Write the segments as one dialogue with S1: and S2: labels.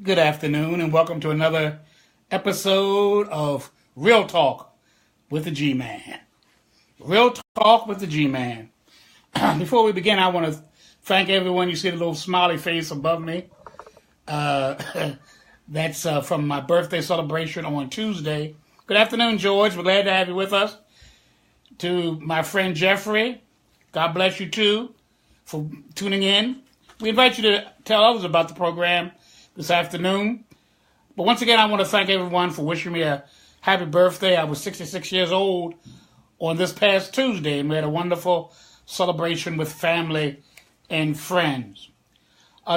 S1: Good afternoon and welcome to another episode of Real Talk with the G-Man. Real Talk with the G-Man. Before we begin, I want to thank everyone. You see the little smiley face above me. That's from my birthday celebration on Tuesday. Good afternoon, George. We're glad to have you with us. To my friend Jeffrey, God bless you too for tuning in. We invite you to tell others about the program this afternoon. But once again, I want to thank everyone for wishing me a happy birthday. I was 66 years old on this past Tuesday, and we had a wonderful celebration with family and friends.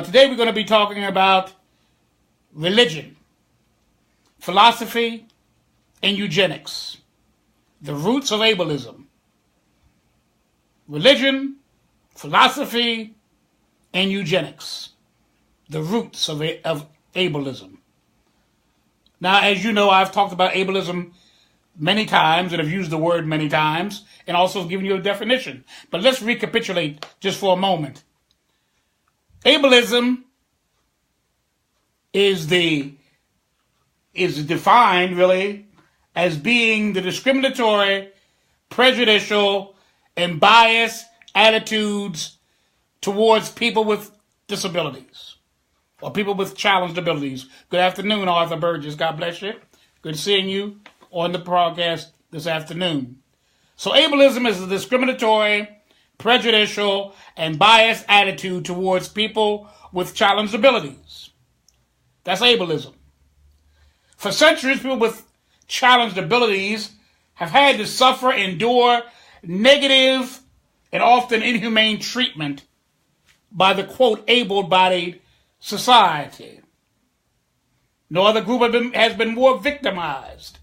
S1: Today we're going to be talking about religion, philosophy, and eugenics, the roots of ableism. Religion, philosophy, and eugenics, the roots of ableism. Now, as you know, I've talked about ableism many times and have used the word many times and also given you a definition. But let's recapitulate just for a moment. Ableism is defined really as being the discriminatory, prejudicial, and biased attitudes towards people with disabilities or people with challenged abilities. Good afternoon, Arthur Burgess. God bless you. Good seeing you on the broadcast this afternoon. So ableism is a discriminatory, prejudicial, and biased attitude towards people with challenged abilities. That's ableism. For centuries, people with challenged abilities have had to suffer, endure negative and often inhumane treatment by the, quote, able-bodied society. No other group has been more victimized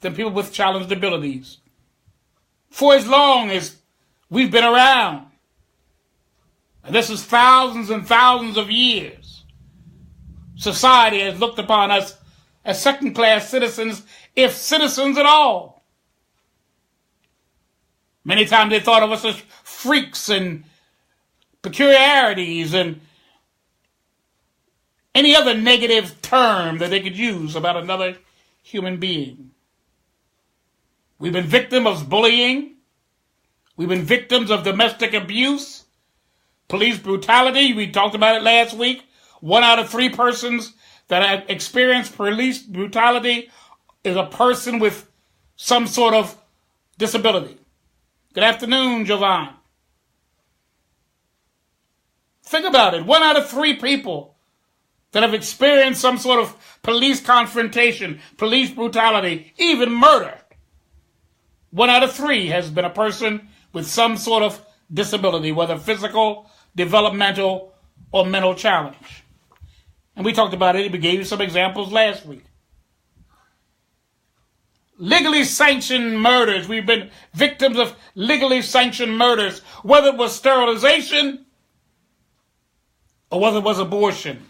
S1: than people with challenged abilities. For as long as we've been around, and this is thousands and thousands of years, society has looked upon us as second-class citizens, if citizens at all. Many times they thought of us as freaks and peculiarities and any other negative term that they could use about another human being. We've been victims of bullying. We've been victims of domestic abuse, police brutality. We talked about it last week. 1 out of 3 persons that have experienced police brutality is a person with some sort of disability. Good afternoon, Jovan. Think about it. 1 out of 3 people that have experienced some sort of police confrontation, police brutality, even murder. 1 out of 3 has been a person with some sort of disability, whether physical, developmental, or mental challenge. And we talked about it. We gave you some examples last week. Legally sanctioned murders. We've been victims of legally sanctioned murders, whether it was sterilization or whether it was abortion.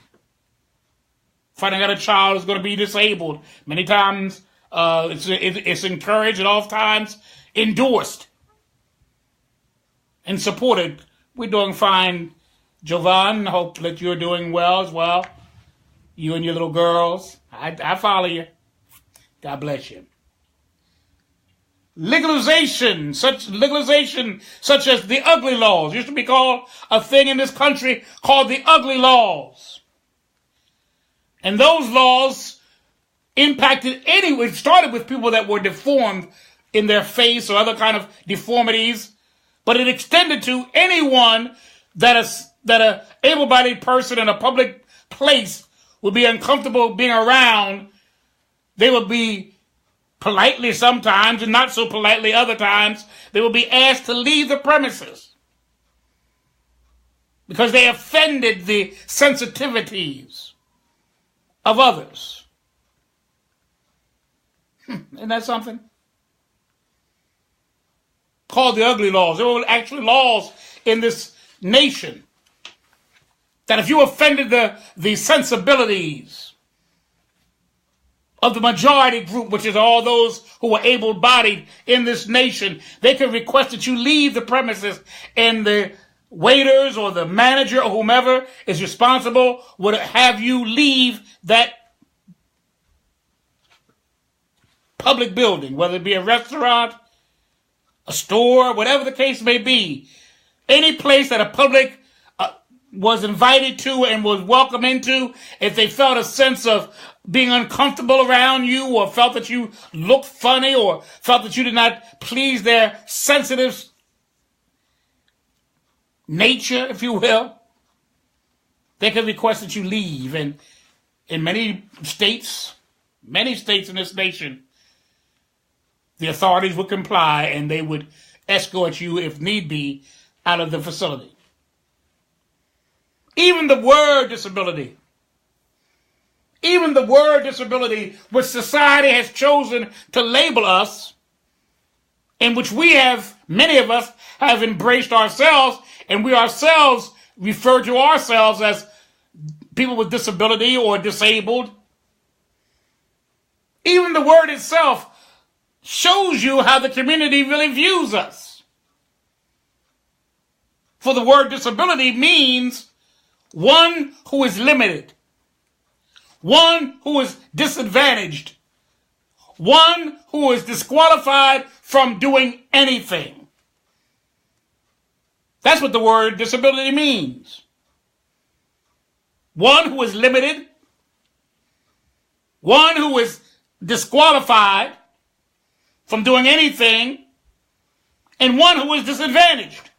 S1: Finding out a child is going to be disabled. Many times it's encouraged and oftentimes endorsed and supported. We're doing fine, Jovan. I hope that you're doing well as well. You and your little girls. I follow you. God bless you. Legalization such as the ugly laws. Used to be called a thing in this country called the ugly laws. And those laws impacted anyone. It started with people that were deformed in their face or other kind of deformities, but it extended to anyone that an able-bodied person in a public place would be uncomfortable being around. They would be politely sometimes and not so politely other times. They would be asked to leave the premises because they offended the sensitivities of others. Isn't that something? Called the ugly laws. There were actually laws in this nation that if you offended the sensibilities of the majority group, which is all those who were able-bodied in this nation, they could request that you leave the premises, and the waiters or the manager or whomever is responsible would have you leave that public building, whether it be a restaurant, a store, whatever the case may be. Any place that a public was invited to and was welcome into, if they felt a sense of being uncomfortable around you or felt that you looked funny or felt that you did not please their sensitive nature, if you will, they could request that you leave. And in many states in this nation, the authorities would comply and they would escort you, if need be, out of the facility. Even the word disability, which society has chosen to label us, in which many of us have embraced ourselves, and we ourselves refer to ourselves as people with disability or disabled. Even the word itself shows you how the community really views us. For the word disability means one who is limited, one who is disadvantaged, one who is disqualified from doing anything. That's what the word disability means. One who is limited, one who is disqualified from doing anything, and one who is disadvantaged.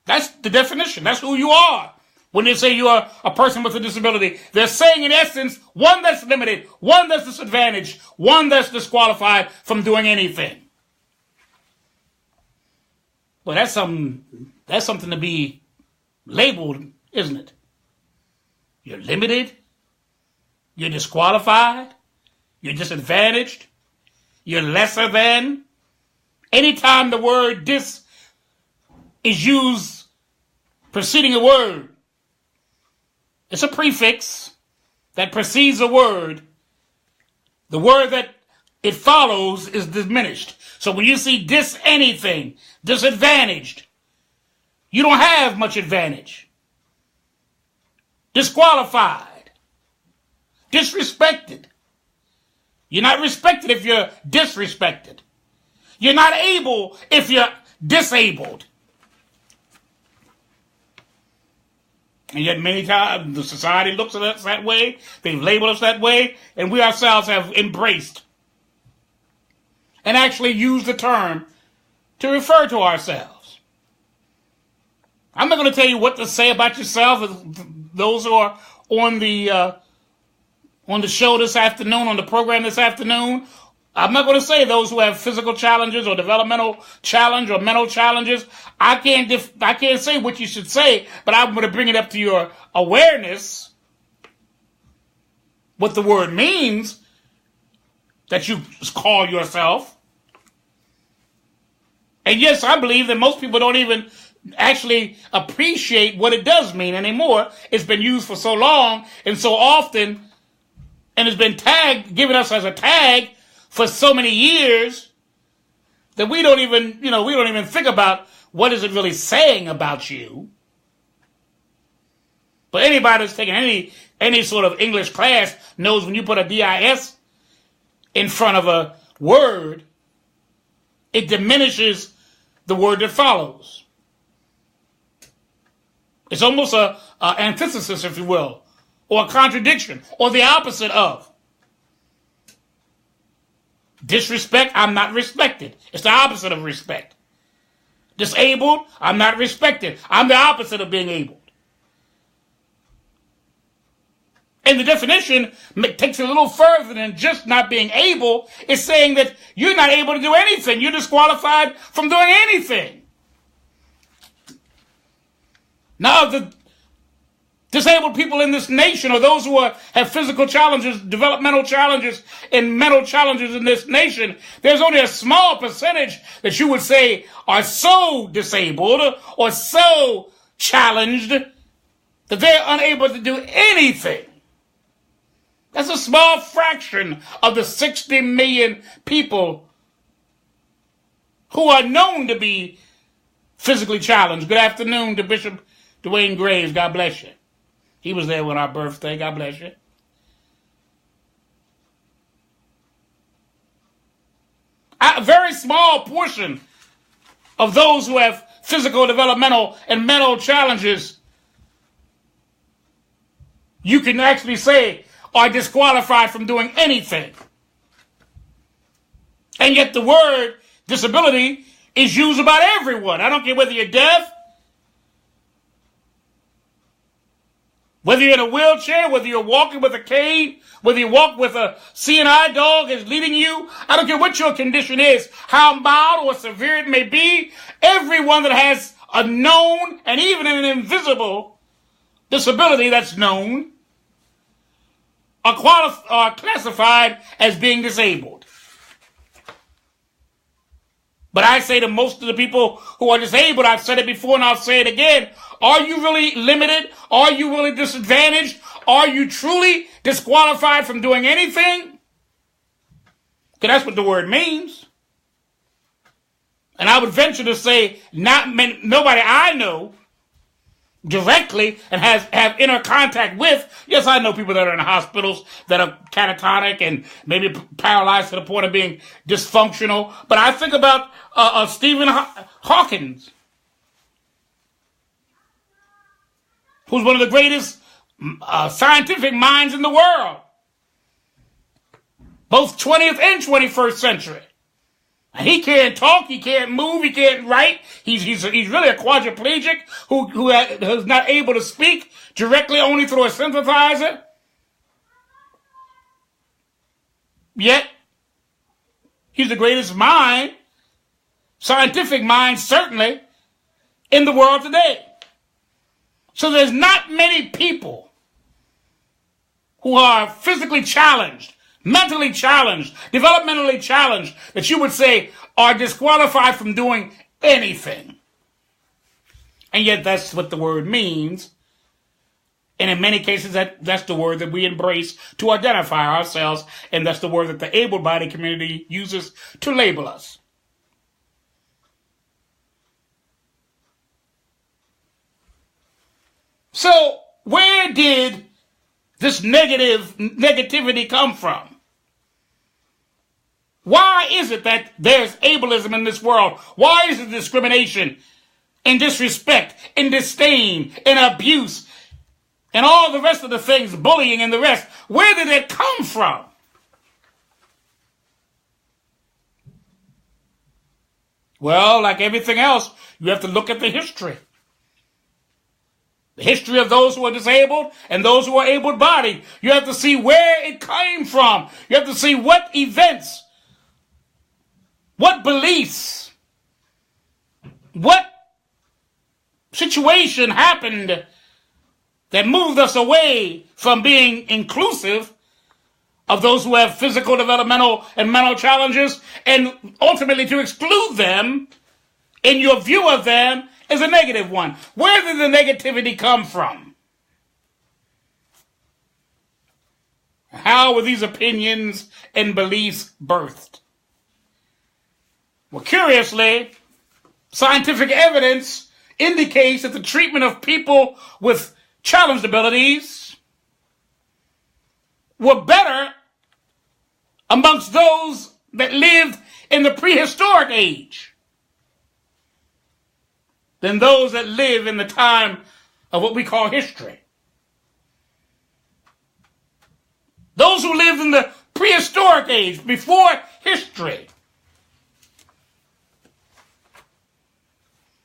S1: That's the definition. That's who you are. When they say you are a person with a disability, they're saying in essence, one that's limited, one that's disadvantaged, one that's disqualified from doing anything. Well, that's something to be labeled, isn't it? You're limited, you're disqualified, you're disadvantaged, you're lesser than. Anytime the word dis is used preceding a word, it's a prefix that precedes a word. The word that it follows is diminished. So when you see anything, disadvantaged, you don't have much advantage. Disqualified, disrespected. You're not respected if you're disrespected. You're not able if you're disabled. And yet many times the society looks at us that way, they've labeled us that way, and we ourselves have embraced and actually used the term to refer to ourselves. I'm not going to tell you what to say about yourself. Those who are on the show this afternoon, on the program this afternoon, I'm not going to say those who have physical challenges or developmental challenge or mental challenges. I can't say what you should say, but I'm going to bring it up to your awareness, what the word means that you call yourself. And yes, I believe that most people don't even actually appreciate what it does mean anymore. It's been used for so long and so often, and it's been given us as a tag for so many years that we don't even think about what is it really saying about you. But anybody that's taken any sort of English class knows when you put a DIS in front of a word, it diminishes the word that follows. It's almost an antithesis, if you will, or a contradiction, or the opposite of. Disrespect, I'm not respected. It's the opposite of respect. Disabled, I'm not respected. I'm the opposite of being able. And the definition takes it a little further than just not being able. It's saying that you're not able to do anything. You're disqualified from doing anything. Now, the disabled people in this nation, or those who have physical challenges, developmental challenges, and mental challenges in this nation, there's only a small percentage that you would say are so disabled or so challenged that they're unable to do anything. That's a small fraction of the 60 million people who are known to be physically challenged. Good afternoon to Bishop Dwayne Graves. God bless you. He was there on our birthday. God bless you. A very small portion of those who have physical, developmental, and mental challenges, you can actually say, are disqualified from doing anything. And yet the word disability is used about everyone. I don't care whether you're deaf, whether you're in a wheelchair, whether you're walking with a cane, whether you walk with a CNI dog is leading you. I don't care what your condition is, how mild or severe it may be. Everyone that has a known and even an invisible disability that's known are classified as being disabled. But I say to most of the people who are disabled, I've said it before and I'll say it again, are you really limited? Are you really disadvantaged? Are you truly disqualified from doing anything? Because that's what the word means. And I would venture to say nobody I know directly and have inner contact with. Yes, I know people that are in hospitals that are catatonic and maybe paralyzed to the point of being dysfunctional. But I think about Stephen Hawkins, who's one of the greatest scientific minds in the world, both 20th and 21st century. And he can't talk, he can't move, he can't write. He's really a quadriplegic who's not able to speak directly only through a synthesizer. Yet, he's the greatest mind, scientific mind certainly, in the world today. So there's not many people who are physically challenged, mentally challenged, developmentally challenged, that you would say are disqualified from doing anything. And yet that's what the word means. And in many cases, that's the word that we embrace to identify ourselves, and that's the word that the able-bodied community uses to label us. So, where did this negativity come from? Why is it that there's ableism in this world? Why is it discrimination and disrespect and disdain and abuse and all the rest of the things, bullying and the rest? Where did it come from? Well, like everything else, you have to look at the history. The history of those who are disabled and those who are able-bodied. You have to see where it came from. You have to see what events, what beliefs, what situation happened that moved us away from being inclusive of those who have physical, developmental, and mental challenges, and ultimately to exclude them in your view of them is a negative one. Where did the negativity come from? How were these opinions and beliefs birthed? Well, curiously, scientific evidence indicates that the treatment of people with challenged abilities were better amongst those that lived in the prehistoric age than those that live in the time of what we call history. Those who lived in the prehistoric age, before history,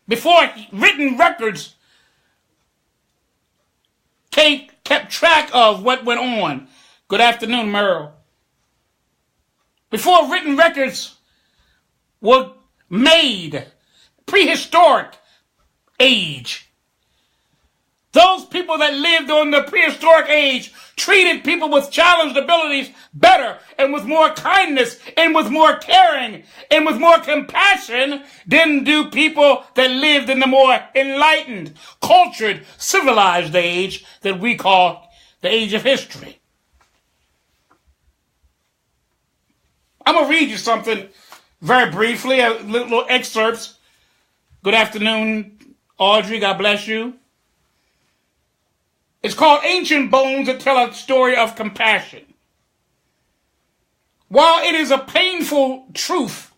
S1: before written records kept track of what went on. Good afternoon, Merle. Before written records were made, prehistoric age. Those people that lived on the prehistoric age treated people with challenged abilities better and with more kindness and with more caring and with more compassion than do people that lived in the more enlightened, cultured, civilized age that we call the age of history. I'm going to read you something very briefly, little excerpts. Good afternoon, Audrey. God bless you. It's called Ancient Bones that tell a story of compassion. While it is a painful truth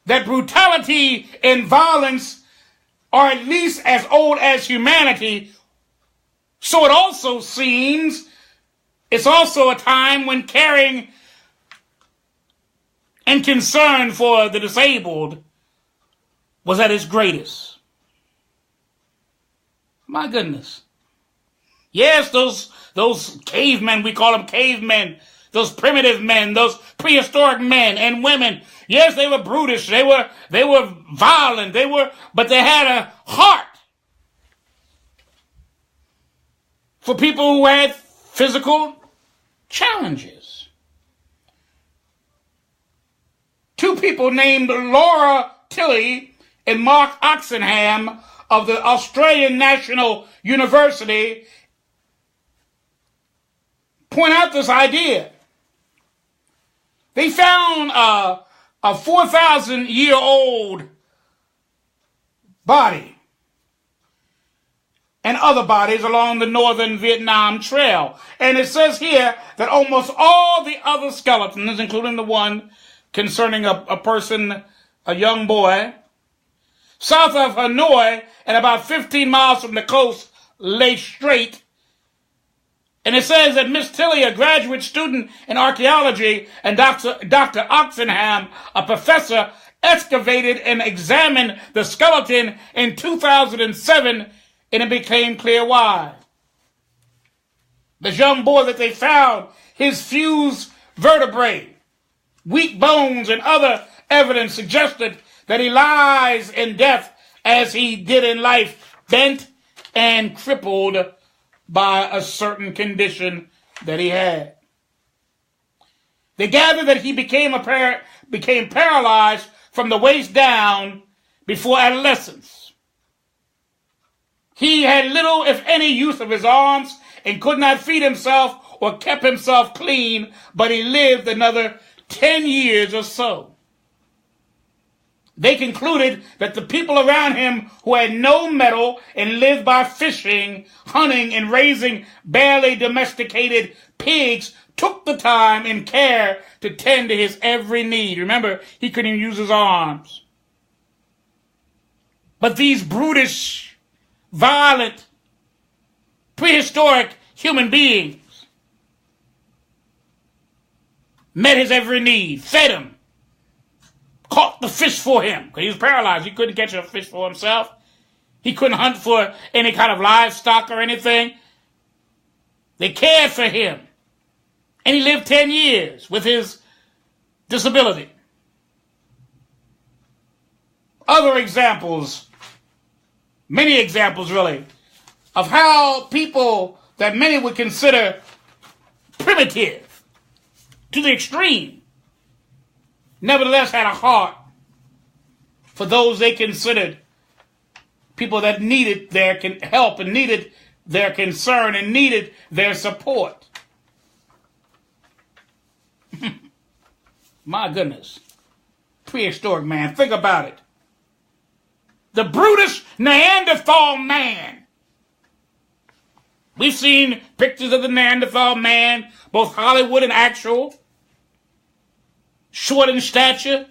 S1: that brutality and violence are at least as old as humanity, so it also seems it's also a time when caring and concern for the disabled was at its greatest. My goodness. Yes, those cavemen, we call them cavemen, those primitive men, those prehistoric men and women. Yes, they were brutish, they were violent, but they had a heart for people who had physical challenges. Two people named Laura Tilley and Mark Oxenham of the Australian National University point out this idea. They found a 4,000-year-old body and other bodies along the northern Vietnam Trail. And it says here that almost all the other skeletons, including the one concerning a person, a young boy, south of Hanoi and about 15 miles from the coast, lay straight. And it says that Miss Tilley, a graduate student in archaeology, and Dr. Oxenham, a professor, excavated and examined the skeleton in 2007, and it became clear why. This young boy that they found, his fused vertebrae, weak bones, and other evidence suggested that he lies in death as he did in life, bent and crippled by a certain condition that he had. They gathered that he became paralyzed from the waist down before adolescence. He had little, if any, use of his arms and could not feed himself or kept himself clean, but he lived another 10 years or so. They concluded that the people around him who had no metal and lived by fishing, hunting, and raising barely domesticated pigs took the time and care to tend to his every need. Remember, he couldn't even use his arms. But these brutish, violent, prehistoric human beings met his every need, fed him, caught the fish for him, because he was paralyzed. He couldn't catch a fish for himself. He couldn't hunt for any kind of livestock or anything. They cared for him. And he lived 10 years with his disability. Other examples, many examples really, of how people that many would consider primitive to the extreme nevertheless had a heart for those they considered people that needed their help and needed their concern and needed their support. My goodness. Prehistoric man. Think about it. The brutish Neanderthal man. We've seen pictures of the Neanderthal man, both Hollywood and actual. Short in stature,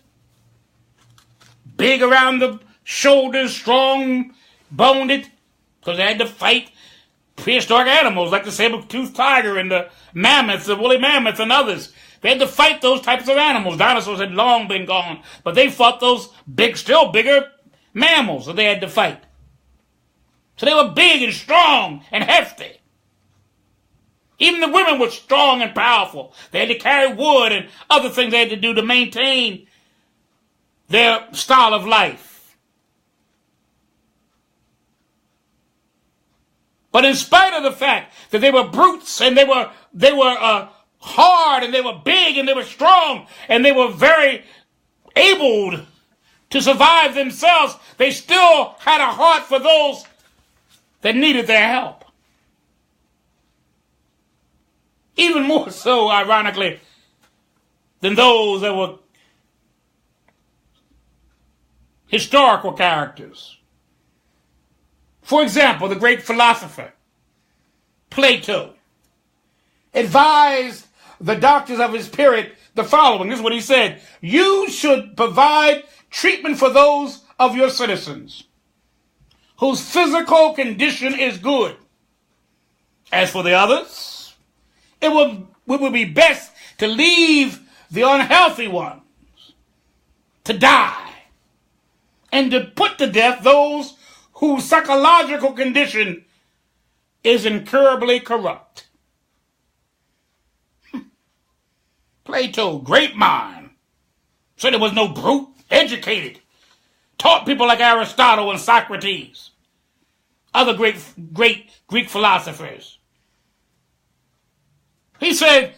S1: big around the shoulders, strong boned, because they had to fight prehistoric animals like the saber-toothed tiger and the mammoths, the woolly mammoths and others. They had to fight those types of animals. Dinosaurs had long been gone, but they fought those big, still bigger mammals that they had to fight. So they were big and strong and hefty. Even the women were strong and powerful. They had to carry wood and other things they had to do to maintain their style of life. But in spite of the fact that they were brutes and they were hard and they were big and they were strong and they were very able to survive themselves, they still had a heart for those that needed their help. Even more so, ironically, than those that were historical characters. For example, the great philosopher Plato advised the doctors of his period the following. This is what he said: you should provide treatment for those of your citizens whose physical condition is good. As for the others, it would be best to leave the unhealthy ones to die and to put to death those whose psychological condition is incurably corrupt. Plato, great mind, said there was no brute, educated, taught people like Aristotle and Socrates, other great Greek philosophers. He said,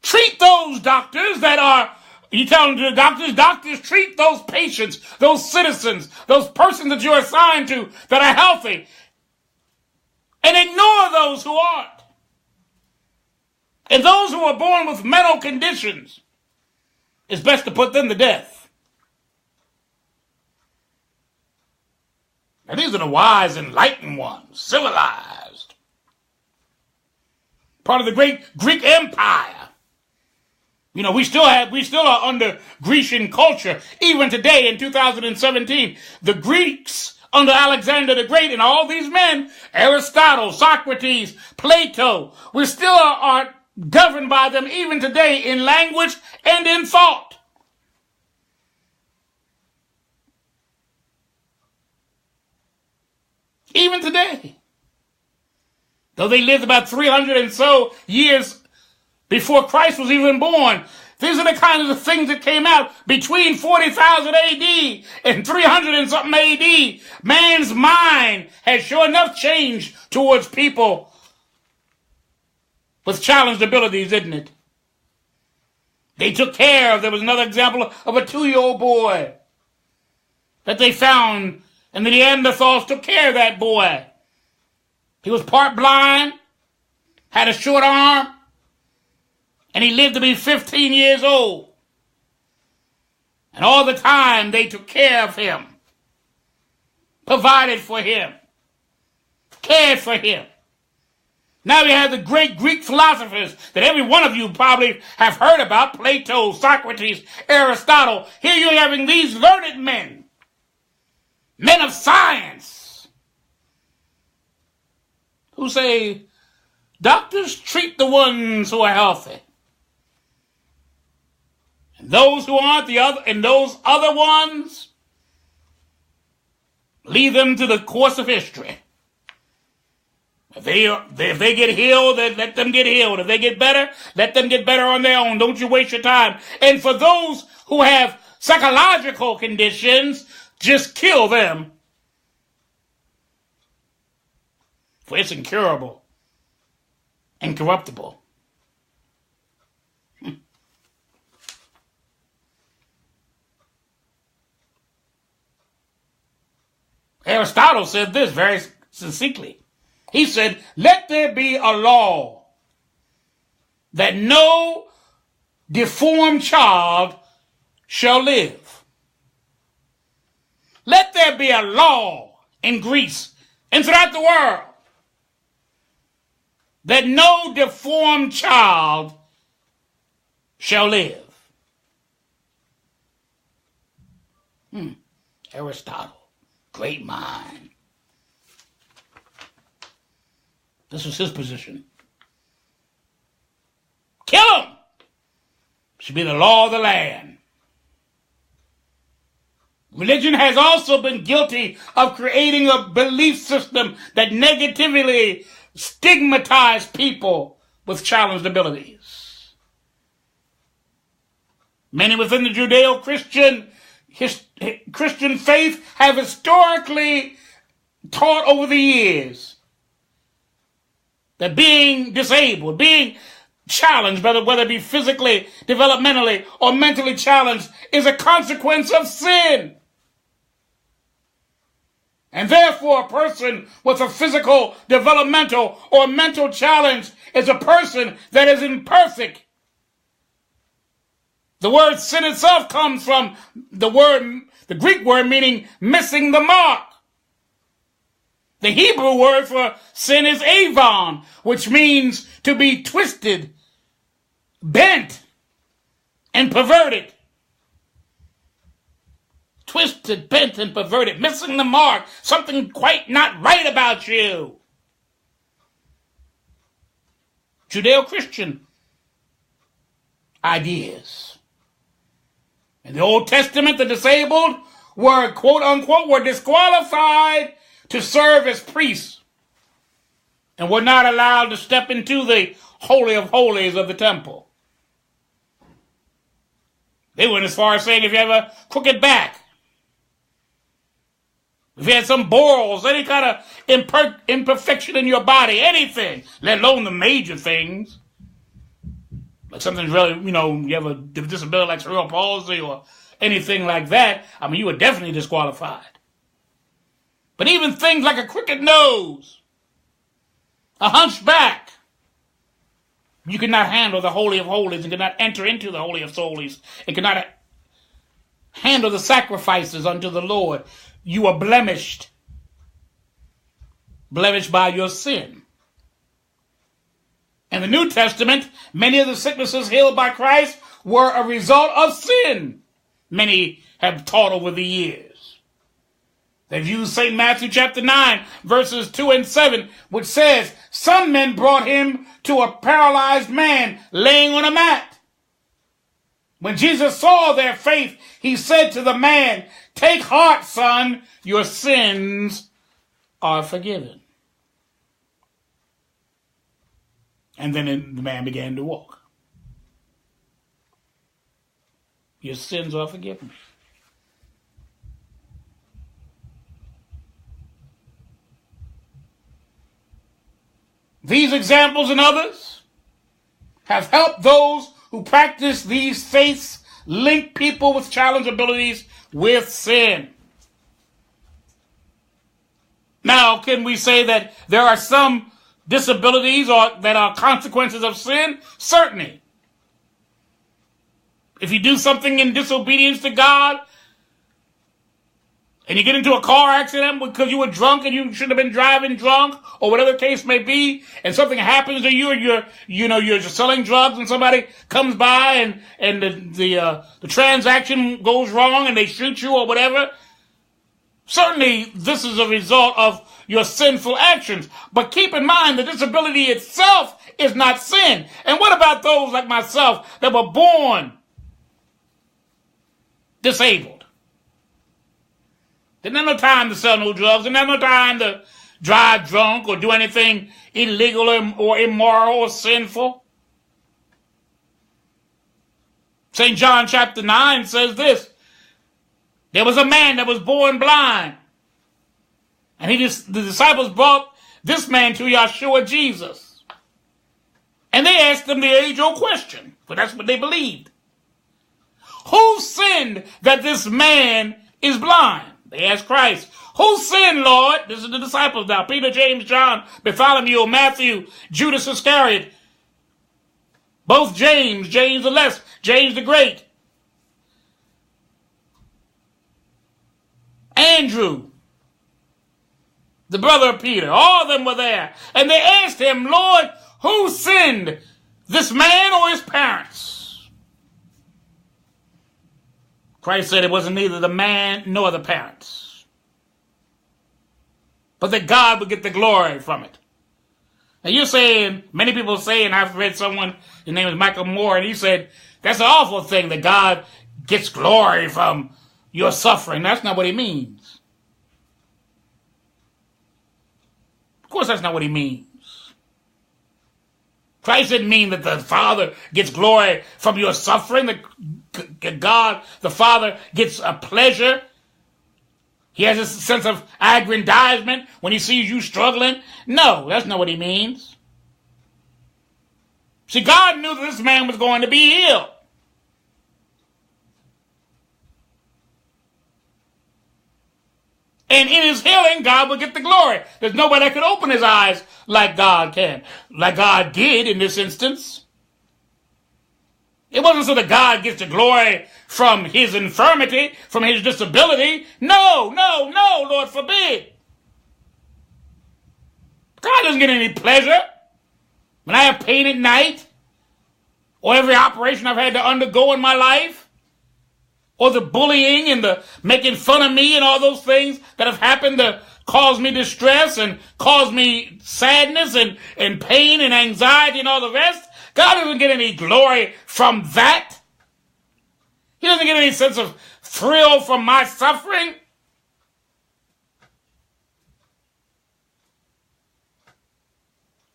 S1: treat those doctors that are, you tell them to the doctors treat those patients, those citizens, those persons that you're assigned to that are healthy, and ignore those who aren't. And those who are born with mental conditions, it's best to put them to death. Now, these are the wise, enlightened ones, civilized. Part of the great Greek Empire. You know, we still are under Grecian culture. Even today in 2017, the Greeks under Alexander the Great and all these men, Aristotle, Socrates, Plato, we still are governed by them even today in language and in thought. Even today. Though they lived about 300 and so years before Christ was even born, these are the kinds of things that came out between 40,000 AD and 300 and something AD. Man's mind has sure enough changed towards people with challenged abilities, isn't it? They took care of, there was another example of a 2-year-old boy that they found, and the Neanderthals took care of that boy. He was part blind, had a short arm, and he lived to be 15 years old. And all the time they took care of him, provided for him, cared for him. Now we have the great Greek philosophers that every one of you probably have heard about, Plato, Socrates, Aristotle. Here you're having these learned men of science, who say, doctors treat the ones who are healthy. And those who aren't, and those other ones, leave them to the course of history. If they get healed, then let them get healed. If they get better, let them get better on their own. Don't you waste your time. And for those who have psychological conditions, just kill them. For it's incurable, incorruptible. Aristotle said this very succinctly. He said, let there be a law that no deformed child shall live. Let there be a law in Greece and throughout the world that no deformed child shall live. Aristotle, great mind. This was his position. Kill him! Should be the law of the land. Religion has also been guilty of creating a belief system that negatively stigmatized people with challenged abilities. Many within the Judeo-Christian Christian faith have historically taught over the years that being disabled, being challenged, whether it be physically, developmentally, or mentally challenged, is a consequence of sin. And therefore, a person with a physical, developmental, or mental challenge is a person that is imperfect. The word sin itself comes from the word The Greek word meaning missing the mark. The Hebrew word for sin is avon, which means to be twisted, bent, and perverted. Twisted, bent, and perverted. Missing the mark. Something quite not right about you. Judeo-Christian ideas. In the Old Testament, the disabled were, quote unquote, were disqualified to serve as priests and were not allowed to step into the Holy of Holies of the temple. They went as far as saying if you have a crooked back, if you had some boils, any kind of imperfection in your body, anything, let alone the major things, like something's really, you have a disability like cerebral palsy or anything like that, you were definitely disqualified. But even things like a crooked nose, a hunchback, you could not handle the Holy of Holies and could not enter into the Holy of Holies and could not handle the sacrifices unto the Lord. You are blemished by your sin. In the New Testament, many of the sicknesses healed by Christ were a result of sin. Many have taught over the years. They've used St. Matthew chapter 9, verses 2 and 7, which says, some men brought him to a paralyzed man laying on a mat. When Jesus saw their faith, he said to the man, take heart, son, your sins are forgiven. And then the man began to walk. Your sins are forgiven. These examples and others have helped those who practice these faiths link people with challenged abilities with sin. Now, can we say that there are some disabilities that are consequences of sin? Certainly. If you do something in disobedience to God, and you get into a car accident because you were drunk and you should have been driving drunk, or whatever the case may be, and something happens to you and you're selling drugs and somebody comes by and the transaction goes wrong and they shoot you or whatever, certainly this is a result of your sinful actions. But keep in mind the disability itself is not sin. And what about those like myself that were born disabled? Didn't have no time to sell no drugs. Didn't have no time to drive drunk or do anything illegal or immoral or sinful. St. John chapter 9 says this. There was a man that was born blind. And the disciples brought this man to Yeshua Jesus. And they asked him the age-old question, for that's what they believed. Who sinned that this man is blind? They asked Christ. Who sinned, Lord? This is the disciples now. Peter, James, John, Bartholomew, Matthew, Judas Iscariot. Both James the Less, James the Great. Andrew, the brother of Peter. All of them were there. And they asked him, Lord, who sinned, this man or his parents? Christ said it wasn't neither the man nor the parents, but that God would get the glory from it. And you're saying, many people say, and I've read someone, his name is Michael Moore, and he said, that's an awful thing that God gets glory from your suffering. That's not what he means. Of course, that's not what he means. Christ didn't mean that the Father gets glory from your suffering, that God, the Father, gets a pleasure. He has a sense of aggrandizement when he sees you struggling. No, that's not what he means. See, God knew that this man was going to be healed. And in his healing, God will get the glory. There's nobody that could open his eyes like God can. Like God did in this instance. It wasn't so that God gets the glory from his infirmity, from his disability. No, no, no, Lord forbid. God doesn't get any pleasure when I have pain at night, or every operation I've had to undergo in my life, or the bullying and the making fun of me and all those things that have happened to cause me distress and cause me sadness and pain and anxiety and all the rest. God doesn't get any glory from that. He doesn't get any sense of thrill from my suffering.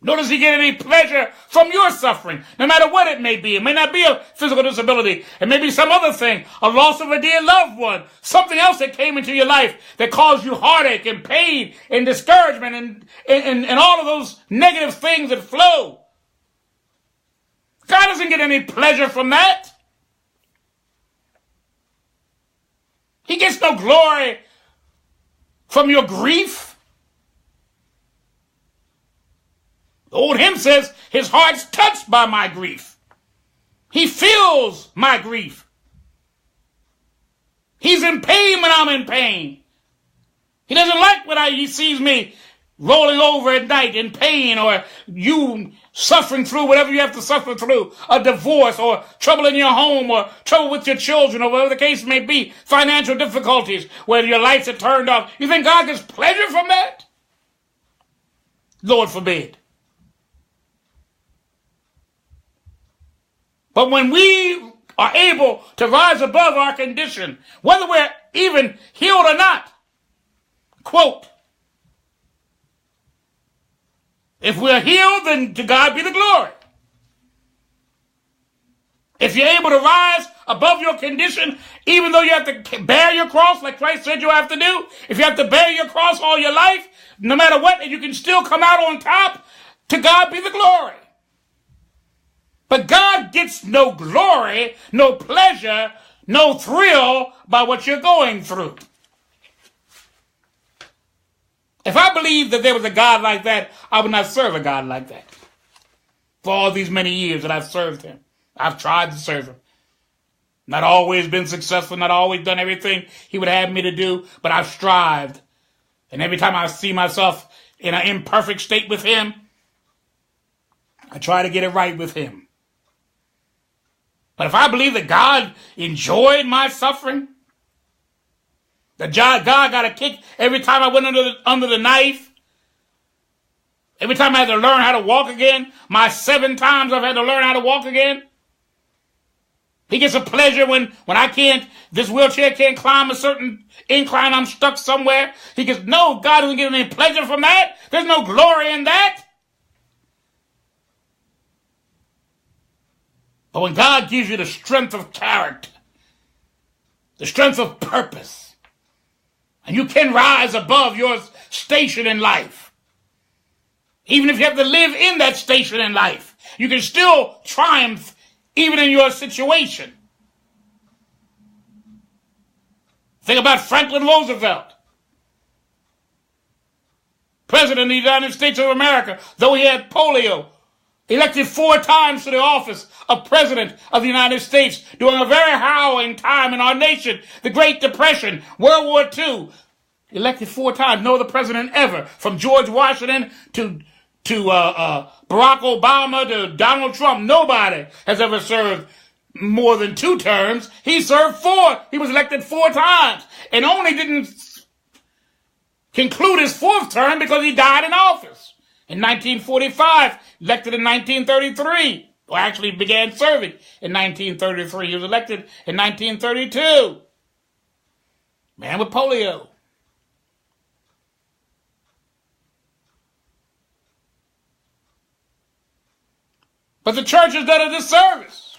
S1: Nor does he get any pleasure from your suffering, no matter what it may be. It may not be a physical disability. It may be some other thing, a loss of a dear loved one, something else that came into your life that caused you heartache and pain and discouragement and all of those negative things that flow. God doesn't get any pleasure from that. He gets no glory from your grief. The old hymn says, his heart's touched by my grief. He feels my grief. He's in pain when I'm in pain. He doesn't like when he sees me rolling over at night in pain, or you suffering through whatever you have to suffer through, a divorce or trouble in your home or trouble with your children or whatever the case may be, financial difficulties where your lights are turned off. You think God gets pleasure from that? Lord forbid. But when we are able to rise above our condition, whether we're even healed or not, quote, if we're healed, then to God be the glory. If you're able to rise above your condition, even though you have to bear your cross like Christ said you have to do, if you have to bear your cross all your life, no matter what, and you can still come out on top, to God be the glory. But God gets no glory, no pleasure, no thrill by what you're going through. If I believed that there was a God like that, I would not serve a God like that. For all these many years that I've served him, I've tried to serve him. Not always been successful, not always done everything he would have me to do, but I've strived. And every time I see myself in an imperfect state with him, I try to get it right with him. But if I believe that God enjoyed my suffering, that God got a kick every time I went under the knife, every time I had to learn how to walk again, my 7 times I've had to learn how to walk again, he gets a pleasure when I can't, this wheelchair can't climb a certain incline, I'm stuck somewhere. He goes, no, God doesn't get any pleasure from that. There's no glory in that. But when God gives you the strength of character, the strength of purpose, and you can rise above your station in life, even if you have to live in that station in life, you can still triumph even in your situation. Think about Franklin Roosevelt, President of the United States of America, though he had polio, elected 4 times to the office of President of the United States during a very harrowing time in our nation, the Great Depression, World War II. Elected 4 times, no other president ever, from George Washington to Barack Obama to Donald Trump. Nobody has ever served more than 2 terms. He served 4. He was elected 4 times and only didn't conclude his 4th term because he died in office. In 1945, elected in 1933, or actually began serving in 1933. He was elected in 1932. Man with polio. But the church has done a disservice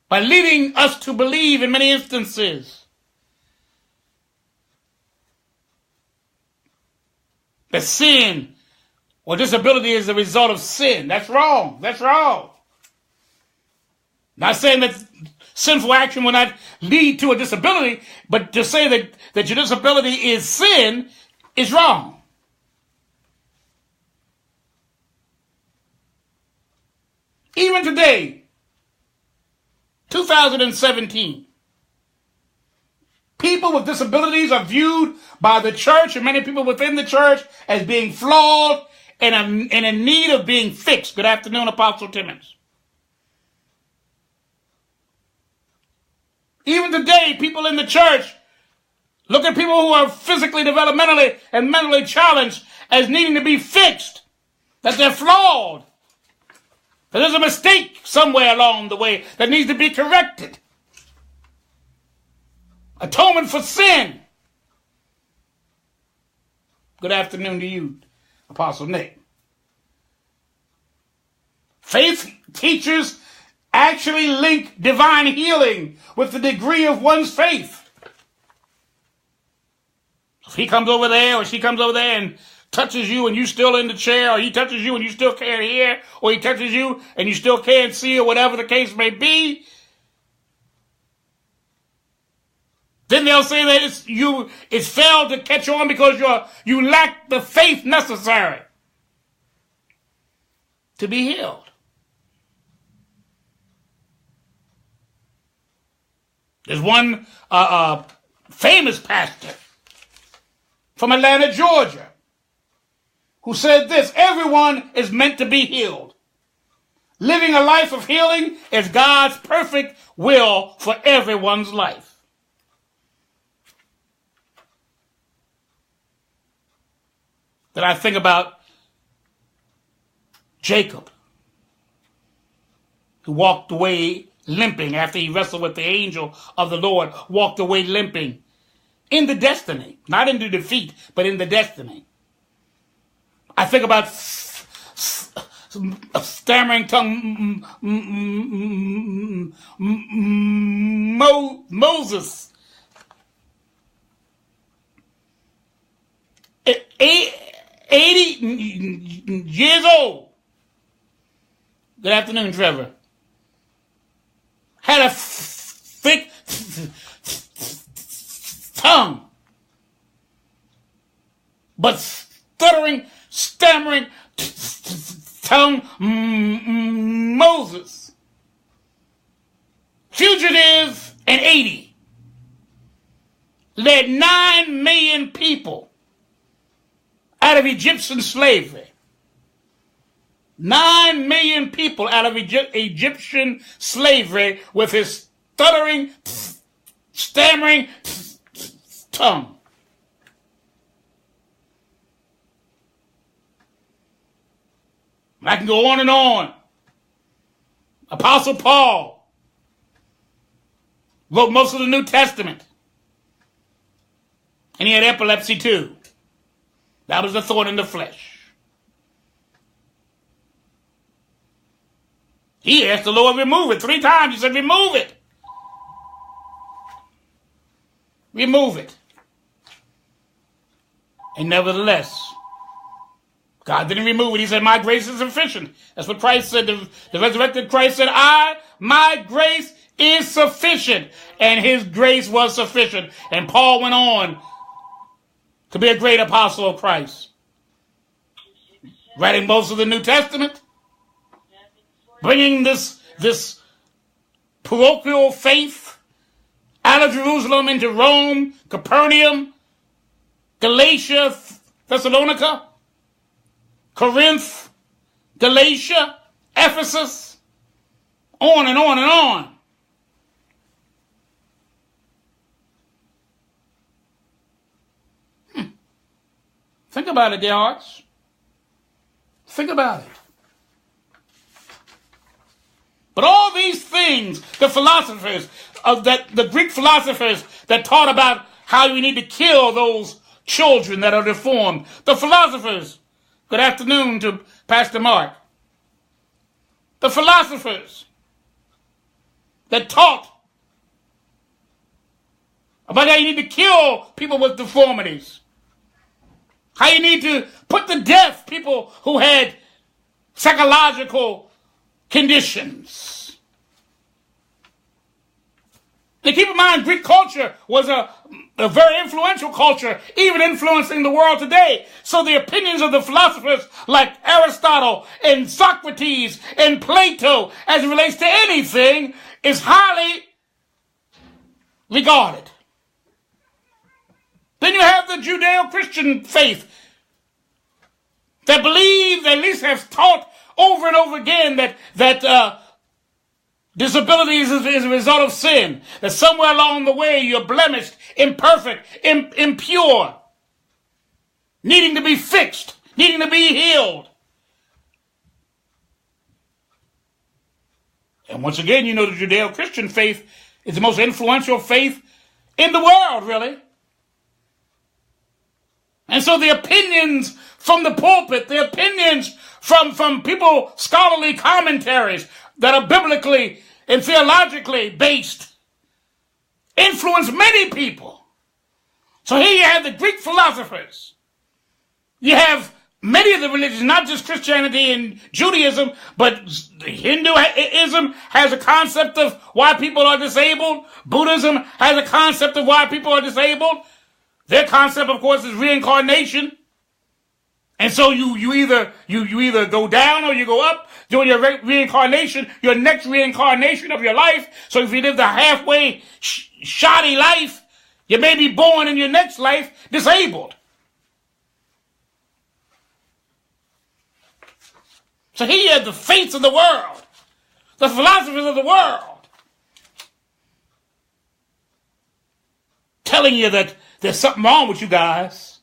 S1: by leading us to believe in many instances that sin or disability is the result of sin. That's wrong. That's wrong. Not saying that sinful action will not lead to a disability, but to say that your disability is sin is wrong. Even today, 2017, people with disabilities are viewed by the church and many people within the church as being flawed and in need of being fixed. Good afternoon, Apostle Timmons. Even today, people in the church look at people who are physically, developmentally, and mentally challenged as needing to be fixed, that they're flawed, that there's a mistake somewhere along the way that needs to be corrected. Atonement for sin. Good afternoon to you, Apostle Nick. Faith teachers actually link divine healing with the degree of one's faith. If he comes over there or she comes over there and touches you and you still in the chair, or he touches you and you still can't hear, or he touches you and you still can't see, or whatever the case may be, then they'll say that it's failed to catch on because you lack the faith necessary to be healed. There's one famous pastor from Atlanta, Georgia, who said this: everyone is meant to be healed. Living a life of healing is God's perfect will for everyone's life. Then I think about Jacob, who walked away limping after he wrestled with the angel of the Lord, walked away limping in the destiny, not in the defeat, but in the destiny. I think about stammering tongue Moses. 80 years old. Good afternoon, Trevor. Had a thick tongue, but stuttering, stammering tongue Moses. Fugitive and 80 led 9 million people out of Egyptian slavery. 9 million people out of Egyptian slavery with his stuttering, stammering tongue. I can go on and on. Apostle Paul wrote most of the New Testament, and he had epilepsy too. That was the thorn in the flesh. He asked the Lord to remove it 3 times. He said, remove it. Remove it. And nevertheless, God didn't remove it. He said, my grace is sufficient. That's what Christ said. The resurrected Christ said, my grace is sufficient. And his grace was sufficient. And Paul went on to be a great apostle of Christ, writing most of the New Testament, bringing this parochial faith out of Jerusalem into Rome, Capernaum, Galatia, Thessalonica, Corinth, Galatia, Ephesus, on and on and on. Think about it, dear hearts. Think about it. But all these things, the philosophers, the Greek philosophers that taught about how we need to kill those children that are deformed, the philosophers, good afternoon to Pastor Mark, the philosophers that taught about how you need to kill people with deformities, how you need to put to death people who had psychological conditions. And keep in mind, Greek culture was a very influential culture, even influencing the world today. So the opinions of the philosophers like Aristotle and Socrates and Plato, as it relates to anything, is highly regarded. Then you have the Judeo-Christian faith that believe, at least have taught over and over again that disabilities is a result of sin. That somewhere along the way you're blemished, imperfect, impure, needing to be fixed, needing to be healed. And once again, you know, the Judeo-Christian faith is the most influential faith in the world, really. And so the opinions from the pulpit, the opinions from people, scholarly commentaries that are biblically and theologically based, influence many people. So here you have the Greek philosophers. You have many of the religions, not just Christianity and Judaism, but Hinduism has a concept of why people are disabled. Buddhism has a concept of why people are disabled. Their concept, of course, is reincarnation. And so you either go down or you go up during your reincarnation, your next reincarnation of your life. So if you live the halfway shoddy life, you may be born in your next life disabled. So here you have the faiths of the world, the philosophers of the world, telling you that there's something wrong with you guys.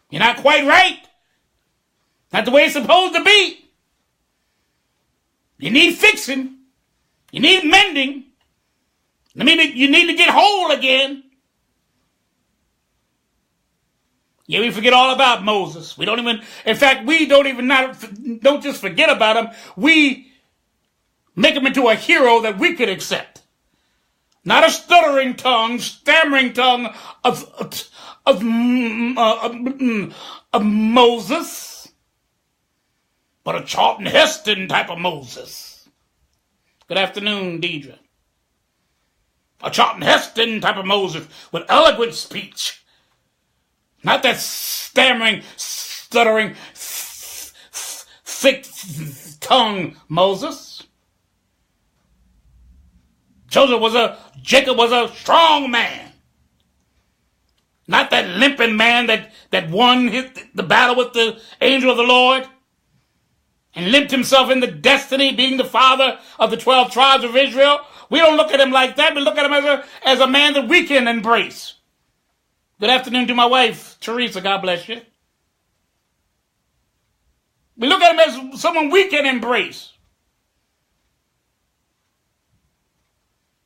S1: You're not quite right. Not the way it's supposed to be. You need fixing. You need mending. You need to get whole again. Yeah, we forget all about Moses. We don't just forget about him. We make him into a hero that we could accept. Not a stuttering tongue, stammering tongue of Moses, but a Charlton Heston type of Moses. Good afternoon, Deidre. A Charlton Heston type of Moses with eloquent speech. Not that stammering, stuttering, thick tongue Moses. Jacob was a strong man. Not that limping man that won the battle with the angel of the Lord and limped himself into destiny, being the father of the 12 tribes of Israel. We don't look at him like that. We look at him as a man that we can embrace. Good afternoon to my wife, Teresa. God bless you. We look at him as someone we can embrace.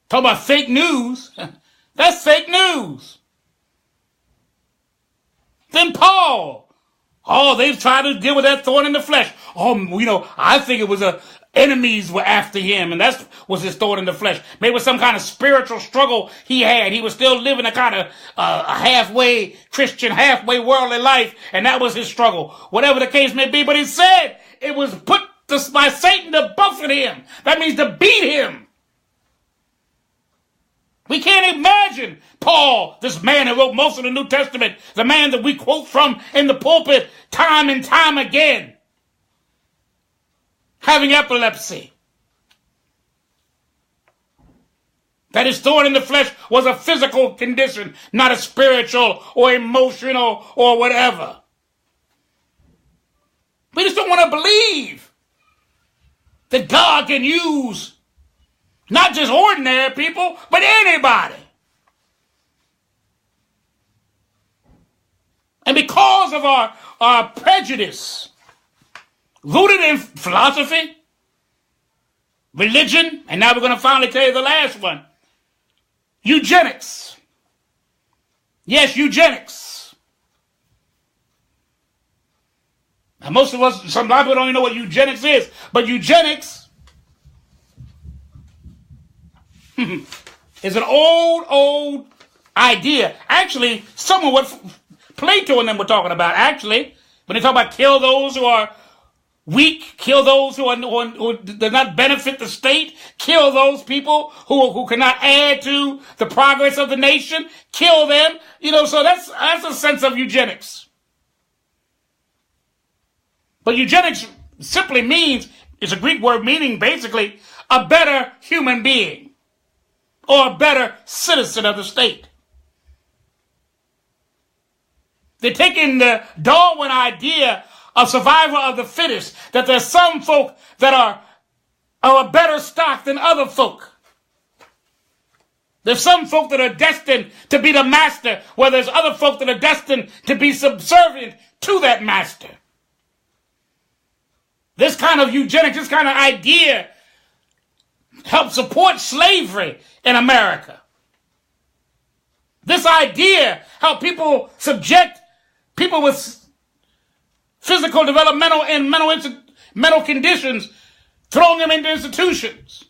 S1: Talk about fake news. That's fake news. Then Paul. Oh, they've tried to deal with that thorn in the flesh. Oh, I think it was enemies were after him, and that was his thorn in the flesh. Maybe it was some kind of spiritual struggle he had. He was still living a kind of a halfway Christian, halfway worldly life, and that was his struggle. Whatever the case may be, but he said it was put by Satan to buffet him. That means to beat him. We can't imagine Paul, this man who wrote most of the New Testament, the man that we quote from in the pulpit time and time again, having epilepsy. That his thorn in the flesh was a physical condition, not a spiritual or emotional or whatever. We just don't want to believe that God can use not just ordinary people, but anybody. And because of our prejudice, rooted in philosophy, religion, and now we're going to finally tell you the last one, eugenics. Yes, eugenics. Now most of us, some people don't even know what eugenics is, but eugenics is an old idea. Actually, some of what Plato and them were talking about, actually, when they talk about kill those who are weak, kill those who do not benefit the state, kill those people who cannot add to the progress of the nation, kill them. So that's a sense of eugenics. But eugenics simply means, it's a Greek word meaning basically a better human being or a better citizen of the state. They're taking the Darwin idea of survival of the fittest, that there's some folk that are a better stock than other folk. There's some folk that are destined to be the master, where there's other folk that are destined to be subservient to that master. This kind of eugenics, this kind of idea helped support slavery in America. This idea helped people subject people with physical, developmental, and mental conditions, throwing them into institutions,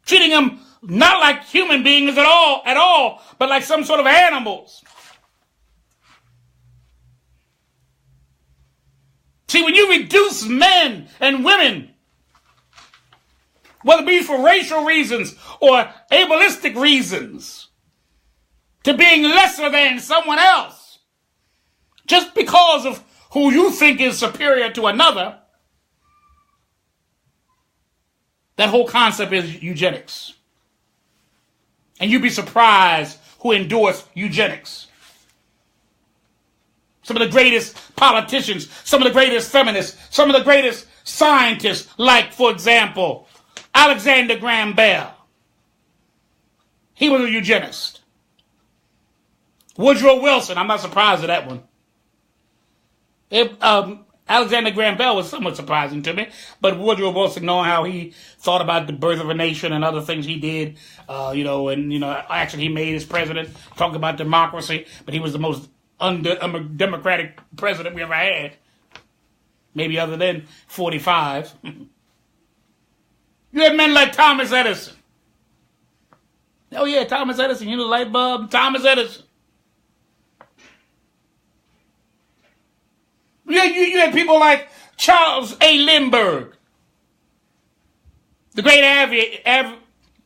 S1: treating them not like human beings at all, but like some sort of animals. See, when you reduce men and women, whether it be for racial reasons or ableistic reasons, to being lesser than someone else, just because of who you think is superior to another, that whole concept is eugenics. And you'd be surprised who endorse eugenics. Some of the greatest politicians, some of the greatest feminists, some of the greatest scientists, like, for example, Alexander Graham Bell. He was a eugenist. Woodrow Wilson, I'm not surprised at that one. Alexander Graham Bell was somewhat surprising to me, but Woodrow Wilson, knowing how he thought about the birth of a nation and other things he did, actually he made his president talk about democracy, but he was the most undemocratic president we ever had, maybe other than 45. You had men like Thomas Edison. Oh yeah, Thomas Edison, the light bulb, Thomas Edison. You had people like Charles A. Lindbergh, the great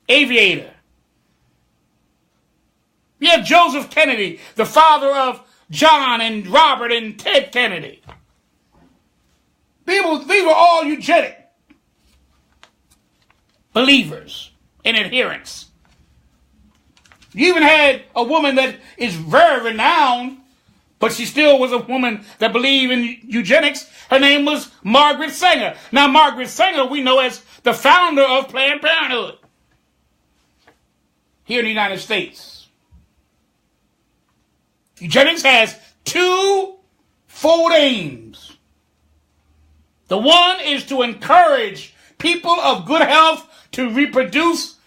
S1: aviator. You have Joseph Kennedy, the father of John and Robert and Ted Kennedy. These were all eugenic believers and adherents. You even had a woman that is very renowned, but she still was a woman that believed in eugenics. Her name was Margaret Sanger. Now, Margaret Sanger we know as the founder of Planned Parenthood here in the United States. Eugenics has two-fold aims. The one is to encourage people of good health to reproduce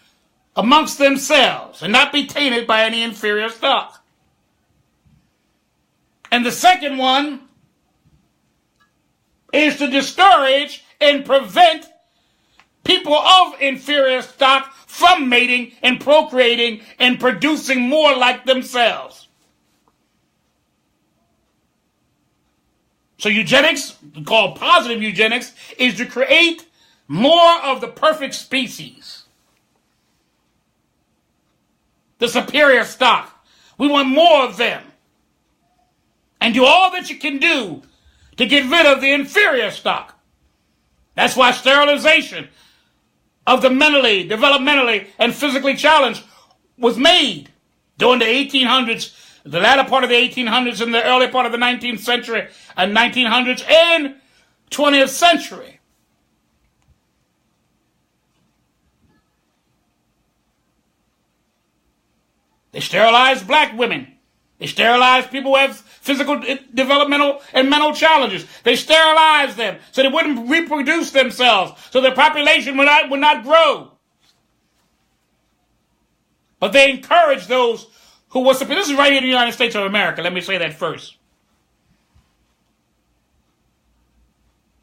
S1: amongst themselves and not be tainted by any inferior stock. And the second one is to discourage and prevent people of inferior stock from mating and procreating and producing more like themselves. So eugenics, called positive eugenics, is to create more of the perfect species. The superior stock. We want more of them. And do all that you can do to get rid of the inferior stock. That's why sterilization of the mentally, developmentally, and physically challenged was made during the 1800s, the latter part of the 1800s and the early part of the 19th century, and 1900s and 20th century. They sterilized black women. They sterilized people who have physical, developmental, and mental challenges. They sterilized them so they wouldn't reproduce themselves, so their population would not grow. But they encouraged those who were superior. This is right here in the United States of America. Let me say that first.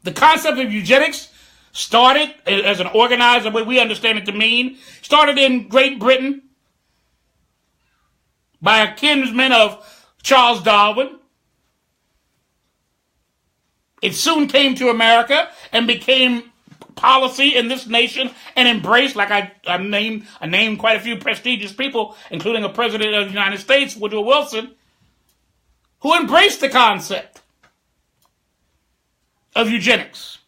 S1: The concept of eugenics started as an organizer, what we understand it to mean, started in Great Britain by a kinsman of Charles Darwin. It soon came to America and became policy in this nation and embraced, like I named quite a few prestigious people, including a president of the United States, Woodrow Wilson, who embraced the concept of eugenics.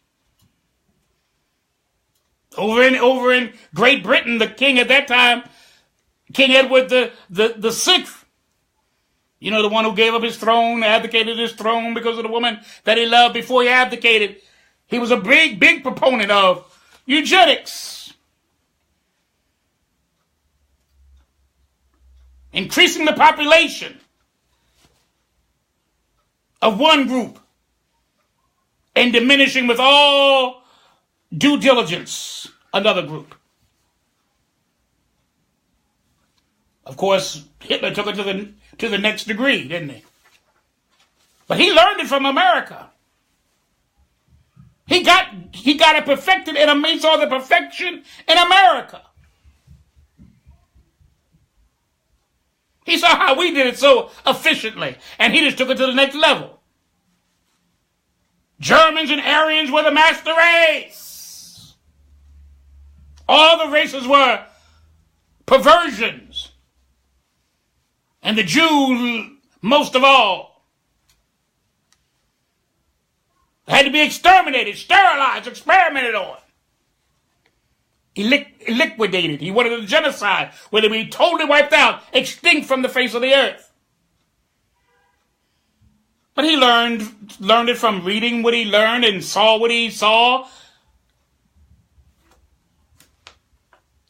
S1: Over in Great Britain, the king at that time, King Edward the Sixth, you know, the one who gave up his throne, abdicated his throne because of the woman that he loved before he abdicated. He was a big proponent of eugenics. Increasing the population of one group and diminishing with all due diligence another group. Of course, Hitler took it to the next degree, didn't he? But he learned it from America. He got it perfected, and he saw the perfection in America. He saw how we did it so efficiently, and he just took it to the next level. Germans and Aryans were the master race. All the races were perversions. And the Jews, most of all, had to be exterminated, sterilized, experimented on. Liquidated. He wanted a genocide where they be totally wiped out, extinct from the face of the earth. But he learned it from reading what he learned and saw what he saw.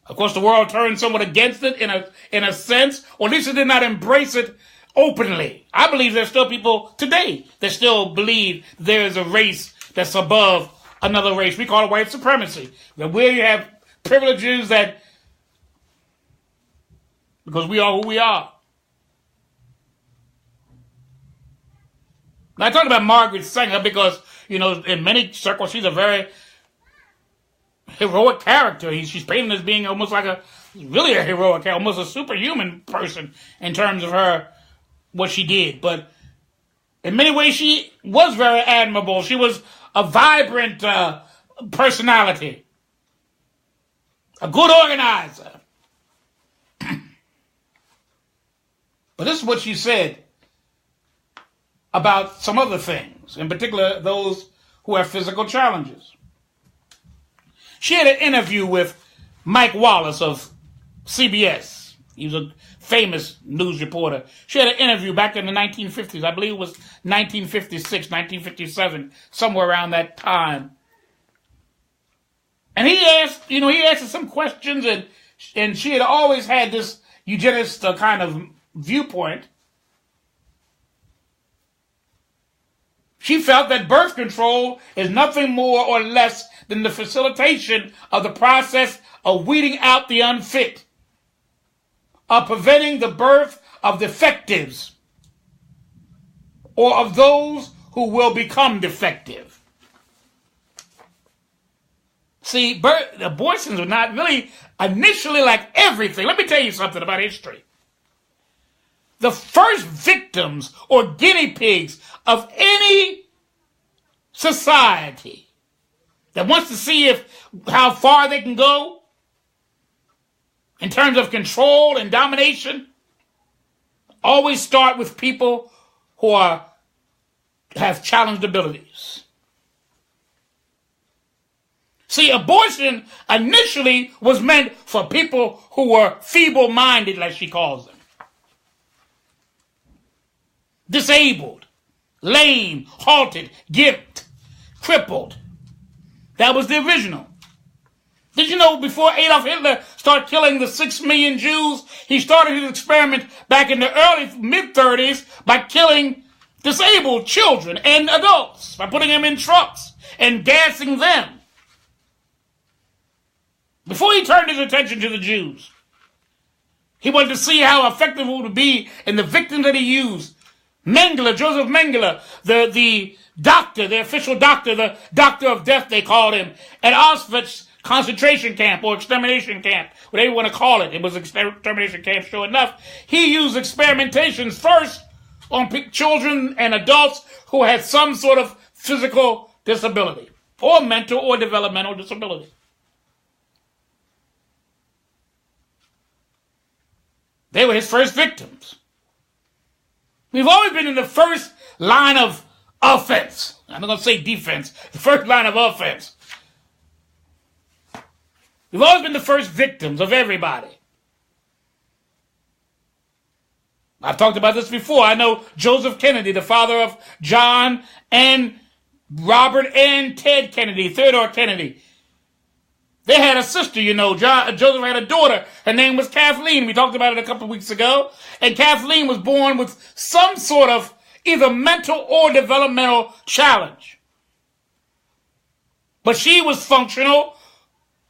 S1: Of course, the world turned somewhat against it in a sense, or at least it did not embrace it openly. I believe there's still people today that still believe there is a race that's above another race. We call it white supremacy. That we have privileges because we are who we are. Now, I talked about Margaret Sanger because, you know, in many circles, she's a very heroic character. She's painted as being almost like really a heroic character, almost a superhuman person in terms of what she did. But in many ways, she was very admirable. She was a vibrant personality, a good organizer. But this is what she said about some other things, in particular those who have physical challenges. She had an interview with Mike Wallace of CBS. He was a famous news reporter. She had an interview back in the 1950s. I believe it was 1956, 1957, somewhere around that time. And he asked her some questions, and she had always had this eugenist kind of viewpoint. She felt that birth control is nothing more or less than the facilitation of the process of weeding out the unfit, of preventing the birth of defectives, or of those who will become defective. See, abortions were not really initially like everything. Let me tell you something about history. The first victims or guinea pigs of any society that wants to see how far they can go in terms of control and domination always start with people who have challenged abilities. See, abortion initially was meant for people who were feeble-minded, like she calls them. Disabled, lame, halted, gimped, crippled. That was the original. Did you know before Adolf Hitler started killing the 6 million Jews, he started his experiment back in the early mid-30s by killing disabled children and adults, by putting them in trucks and gassing them. Before he turned his attention to the Jews, he wanted to see how effective it would be in the victims that he used. Mengele, Joseph Mengele, the doctor, the official doctor, the doctor of death, they called him, at Auschwitz concentration camp or extermination camp, whatever you want to call it. It was an extermination camp, sure enough. He used experimentations first on children and adults who had some sort of physical disability or mental or developmental disability. They were his first victims. We've always been in the first line of offense. I'm not going to say defense. The first line of offense. We've always been the first victims of everybody. I've talked about this before. I know Joseph Kennedy, the father of John and Robert and Ted Kennedy, Theodore Kennedy. They had a sister, Joseph had a daughter. Her name was Kathleen. We talked about it a couple of weeks ago. And Kathleen was born with some sort of either mental or developmental challenge. But she was functional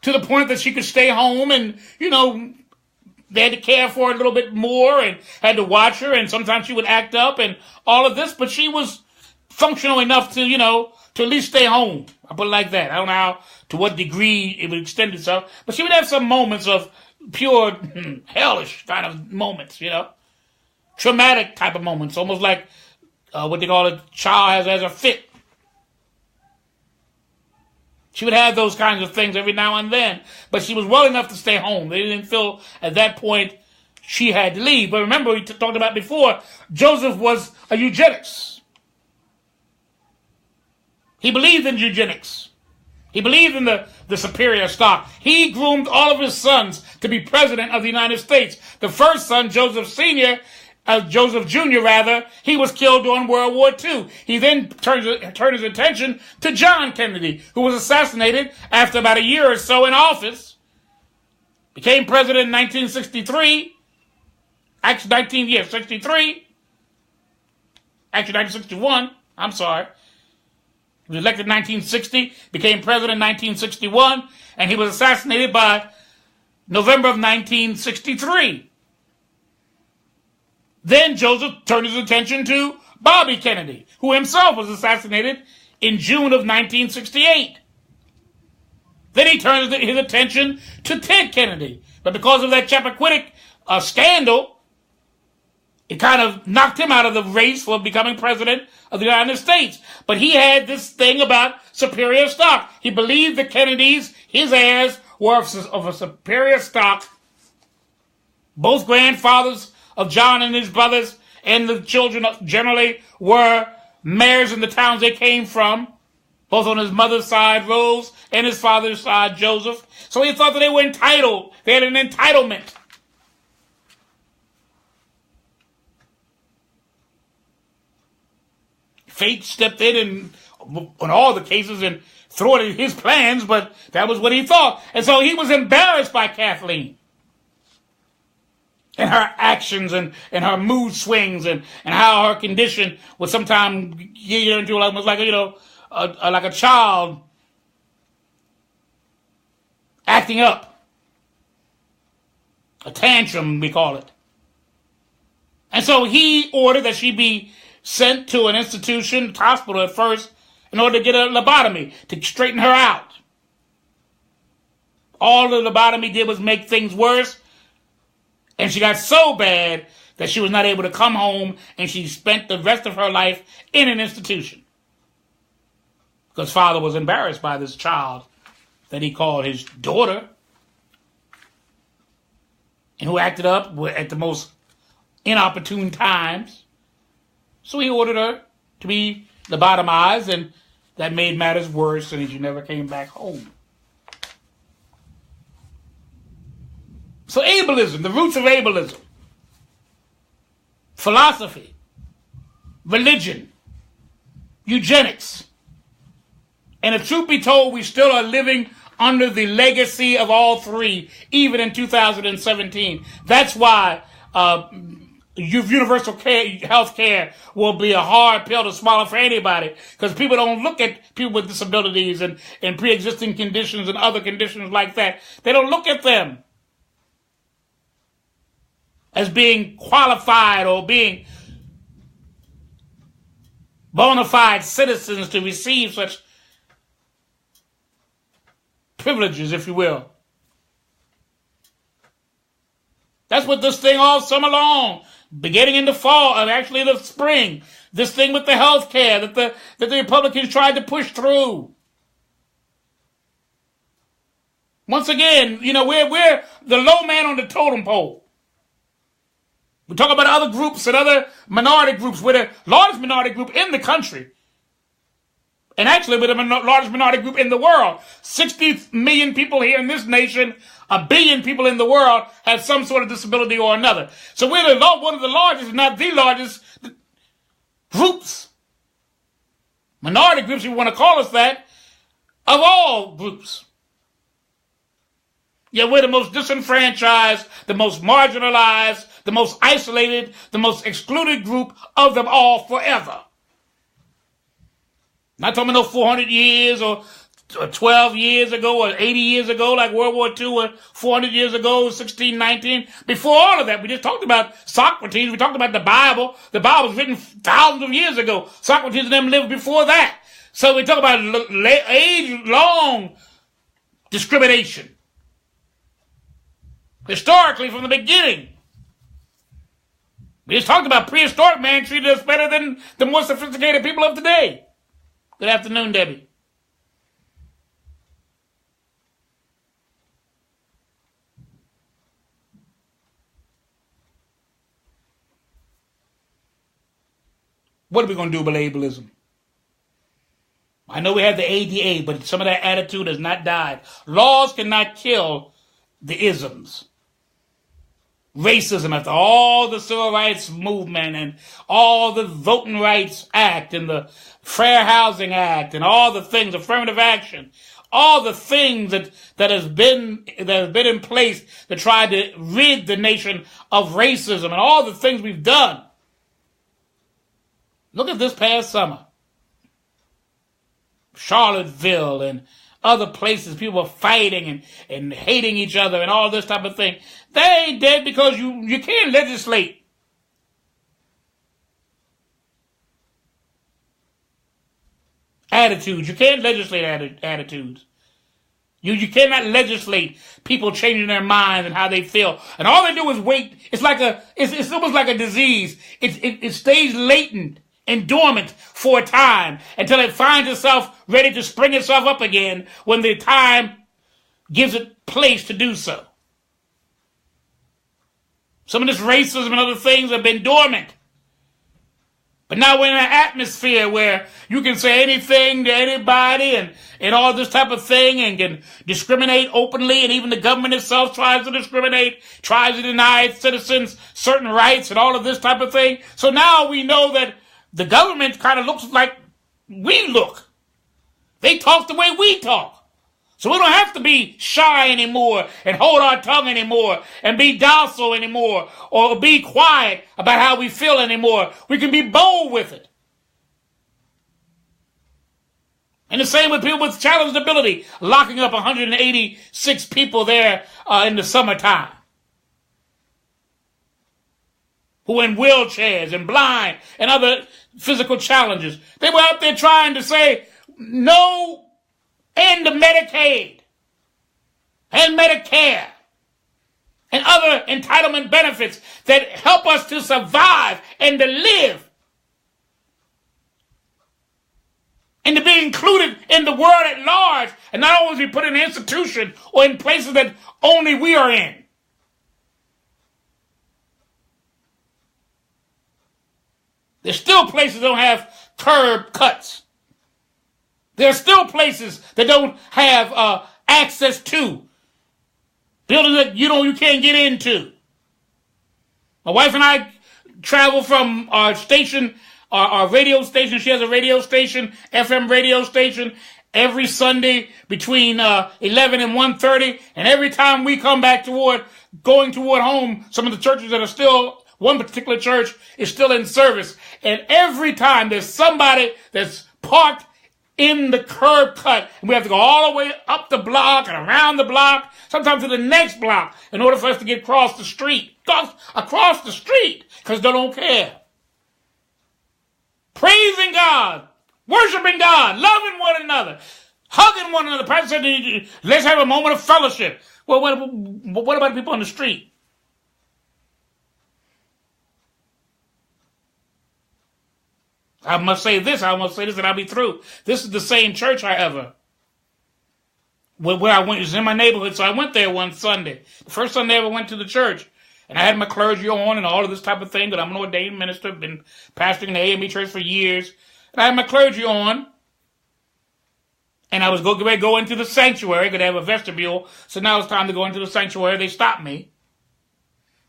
S1: to the point that she could stay home and, they had to care for her a little bit more and had to watch her, and sometimes she would act up and all of this, but she was functional enough to, to at least stay home. I put it like that. I don't know to what degree it would extend itself, but she would have some moments of pure hellish kind of moments, traumatic type of moments, almost like what they call a child has a fit. She would have those kinds of things every now and then, but she was well enough to stay home. They didn't feel at that point she had to leave. But remember, we talked about before, Joseph was a eugenics. He believed in eugenics. He believed in the superior stock. He groomed all of his sons to be president of the United States. The first son, Joseph Jr., he was killed during World War II. He then turned his attention to John Kennedy, who was assassinated after about a year or so in office. Became president in 1963. Actually, 1961. I'm sorry. He was elected in 1960, became president in 1961, and he was assassinated by November of 1963. Then Joseph turned his attention to Bobby Kennedy, who himself was assassinated in June of 1968. Then he turned his attention to Ted Kennedy. But because of that Chappaquiddick scandal, it kind of knocked him out of the race for becoming president of the United States. But he had this thing about superior stock. He believed the Kennedys, his heirs, were of a superior stock. Both grandfathers of John and his brothers and the children generally were mayors in the towns they came from, both on his mother's side, Rose, and his father's side, Joseph. So he thought that they were entitled. They had an entitlement. Fate stepped in all the cases and thwarted his plans, but that was what he thought. And so he was embarrassed by Kathleen and her actions and her mood swings and how her condition would sometimes get her into almost like, like a child acting up. A tantrum, we call it. And so he ordered that she be sent to an institution, hospital at first, in order to get a lobotomy, to straighten her out. All the lobotomy did was make things worse, and she got so bad that she was not able to come home, and she spent the rest of her life in an institution. Because father was embarrassed by this child that he called his daughter, and who acted up at the most inopportune times. So he ordered her to be lobotomized, and that made matters worse, and she never came back home. So ableism, the roots of ableism, philosophy, religion, eugenics. And if truth be told, we still are living under the legacy of all three, even in 2017. That's why universal health care will be a hard pill to swallow for anybody, because people don't look at people with disabilities and pre-existing conditions and other conditions like that. They don't look at them as being qualified or being bona fide citizens to receive such privileges, if you will. That's what this thing all summer long, beginning in the fall, and actually the spring, this thing with the health care that the Republicans tried to push through. Once again, we're the low man on the totem pole. We talk about other groups and other minority groups. We're the largest minority group in the country. And actually, we're the largest minority group in the world. 60 million people here in this nation, 1 billion people in the world have some sort of disability or another. So we're one of the largest, if not the largest, groups. Minority groups, if you want to call us that, of all groups. Yeah, we're the most disenfranchised, the most marginalized, the most isolated, the most excluded group of them all forever. Not talking about no 400 years or 12 years ago or 80 years ago like World War II or 400 years ago, 1619. Before all of that, we just talked about Socrates. We talked about the Bible. The Bible was written thousands of years ago. Socrates and them lived before that. So we talk about age-long discrimination. Historically, from the beginning. We just talked about prehistoric man treated us better than the more sophisticated people of today. Good afternoon, Debbie. What are we going to do about ableism? I know we have the ADA, but some of that attitude has not died. Laws cannot kill the isms. Racism, after all the Civil Rights Movement and all the Voting Rights Act and the Fair Housing Act and all the things, affirmative action, all the things that have been in place to try to rid the nation of racism and all the things we've done. Look at this past summer. Charlottesville and other places, people were fighting and hating each other and all this type of thing. They ain't dead because you can't legislate. Attitudes. You can't legislate attitudes. You cannot legislate people changing their minds and how they feel. And all they do is wait. It's almost like a disease. It stays latent and dormant for a time until it finds itself ready to spring itself up again when the time gives it place to do so. Some of this racism and other things have been dormant. But now we're in an atmosphere where you can say anything to anybody and all this type of thing and can discriminate openly, and even the government itself tries to discriminate, tries to deny its citizens certain rights and all of this type of thing. So now we know that the government kind of looks like we look. They talk the way we talk. So we don't have to be shy anymore and hold our tongue anymore and be docile anymore or be quiet about how we feel anymore. We can be bold with it. And the same with people with challenged ability, locking up 186 people there in the summertime who are in wheelchairs and blind and other physical challenges. They were out there trying to say no end to Medicaid and Medicare and other entitlement benefits that help us to survive and to live and to be included in the world at large and not always be put in an institution or in places that only we are in. There's still places that don't have curb cuts. There are still places that don't have access to. Buildings that you can't get into. My wife and I travel from our station, our radio station. She has a radio station, FM radio station, every Sunday between 11 and 1:30. And every time we come back going toward home, some of the churches that are still, one particular church is still in service. And every time there's somebody that's parked in the curb cut, and we have to go all the way up the block and around the block, sometimes to the next block, in order for us to get across the street, because they don't care. Praising God, worshiping God, loving one another, hugging one another. Pastor said, let's have a moment of fellowship. Well, what about people on the street? I must say this, and I'll be through. This is the same church, however, where I went. It was in my neighborhood, so I went there one Sunday. The first Sunday I ever went to the church. And I had my clergy on and all of this type of thing, because I'm an ordained minister, been pastoring the AME church for years. And I had my clergy on. And I was going to go into the sanctuary, because they have a vestibule. So now it's time to go into the sanctuary. They stopped me.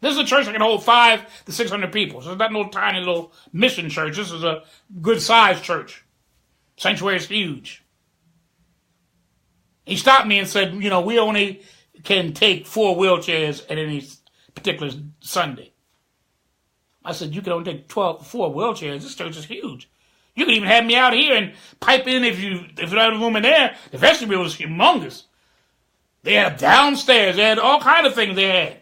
S1: This is a church that can hold 500 to 600 people. So it's not no tiny little mission church. This is a good-sized church. Sanctuary is huge. He stopped me and said, we only can take 4 wheelchairs at any particular Sunday. I said, you can only take 4 wheelchairs. This church is huge. You can even have me out here and pipe in if you don't have room in there. The vestibule was humongous. They had downstairs. They had all kind of things they had.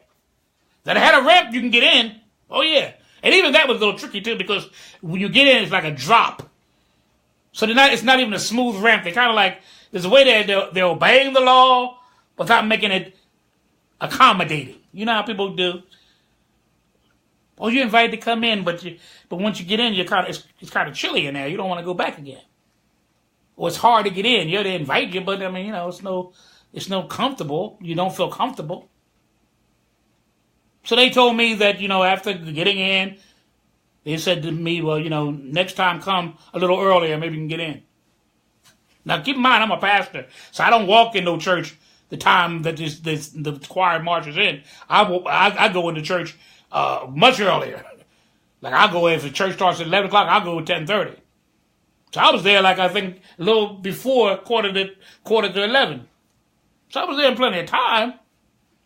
S1: That had a ramp you can get in. Oh, yeah. And even that was a little tricky, too, because when you get in, it's like a drop. So it's not even a smooth ramp. They kind of like, there's a way they're obeying the law without making it accommodating. You know how people do. Oh, you're invited to come in, but once you get in, it's kind of chilly in there. You don't want to go back again. Or it's hard to get in. Yeah, they invite you, but it's no comfortable. You don't feel comfortable. So they told me that, after getting in, they said to me, well, next time come a little earlier, maybe you can get in. Now, keep in mind, I'm a pastor, so I don't walk in no church the time that the choir marches in. I go into church much earlier. Like I go, if the church starts at 11 o'clock, I'll go at 10:30. So I was there, I think a little before quarter to 11. So I was there in plenty of time.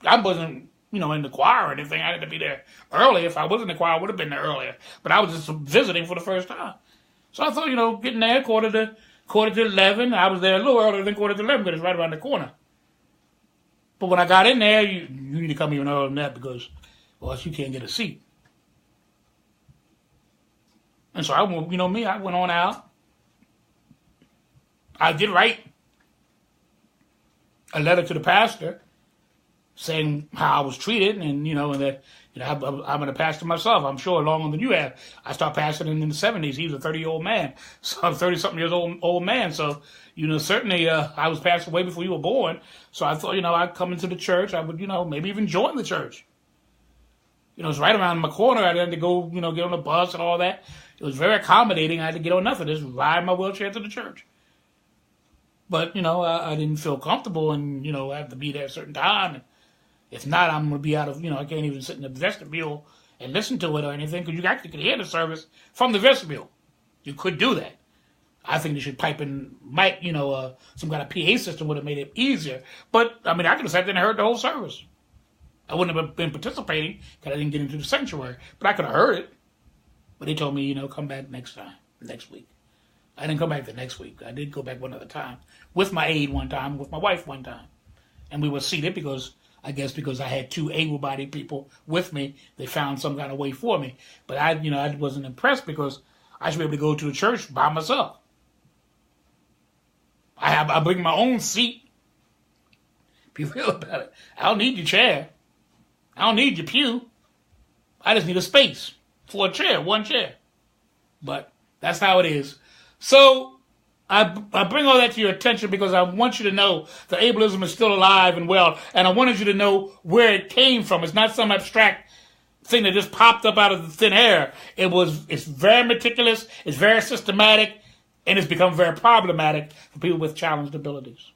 S1: I wasn't, in the choir or anything. I had to be there early. If I was in the choir, I would have been there earlier. But I was just visiting for the first time. So I thought, getting there quarter to 11. I was there a little earlier than quarter to 11, but it's right around the corner. But when I got in there, you need to come even earlier than that because, well, else you can't get a seat. And so I went on out. I did write a letter to the pastor saying how I was treated and, and that I'm going to pastor myself. I'm sure longer than you have. I started pastoring in the 70s. He was a 30-year-old man. So I'm 30-something years old man. So, certainly I was pastored way before you were born. So I thought, I'd come into the church. I would, maybe even join the church. It's right around my corner. I had to go, get on the bus and all that. It was very accommodating. I had to get on nothing. Just ride my wheelchair to the church. But, I didn't feel comfortable and, I have to be there at a certain time. And if not, I'm going to be out of, I can't even sit in the vestibule and listen to it or anything because you actually could hear the service from the vestibule. You could do that. I think they should pipe in some kind of PA system would have made it easier. But, I could have sat there and heard the whole service. I wouldn't have been participating because I didn't get into the sanctuary. But I could have heard it. But they told me, come back next week. I didn't come back the next week. I did go back one other time with my aide one time, with my wife one time. And we were seated because I had 2 able-bodied people with me. They found some kind of way for me. But I wasn't impressed because I should be able to go to a church by myself. I bring my own seat. Be real about it. I don't need your chair. I don't need your pew. I just need a space for a chair, one chair. But that's how it is. So I bring all that to your attention because I want you to know that ableism is still alive and well, and I wanted you to know where it came from. It's not some abstract thing that just popped up out of the thin air. It's very meticulous, it's very systematic, and it's become very problematic for people with challenged abilities.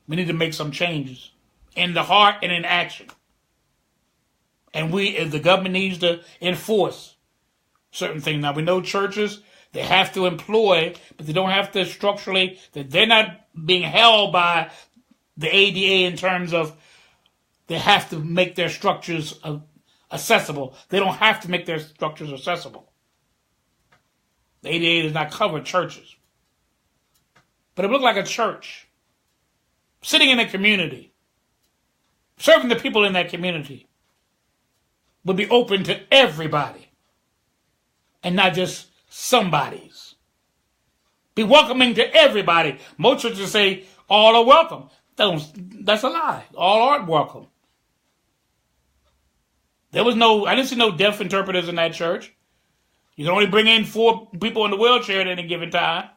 S1: We need to make some changes in the heart and in action. And the government needs to enforce certain things. Now, we know churches, they have to employ, but they don't have to structurally, they're not being held by the ADA in terms of they have to make their structures accessible. They don't have to make their structures accessible. The ADA does not cover churches. But it looked like a church, sitting in a community, serving the people in that community, would be open to everybody and not just somebody's. Be welcoming to everybody. Most churches say all are welcome. That's a lie. All aren't welcome. I didn't see no deaf interpreters in that church. You can only bring in 4 people in the wheelchair at any given time.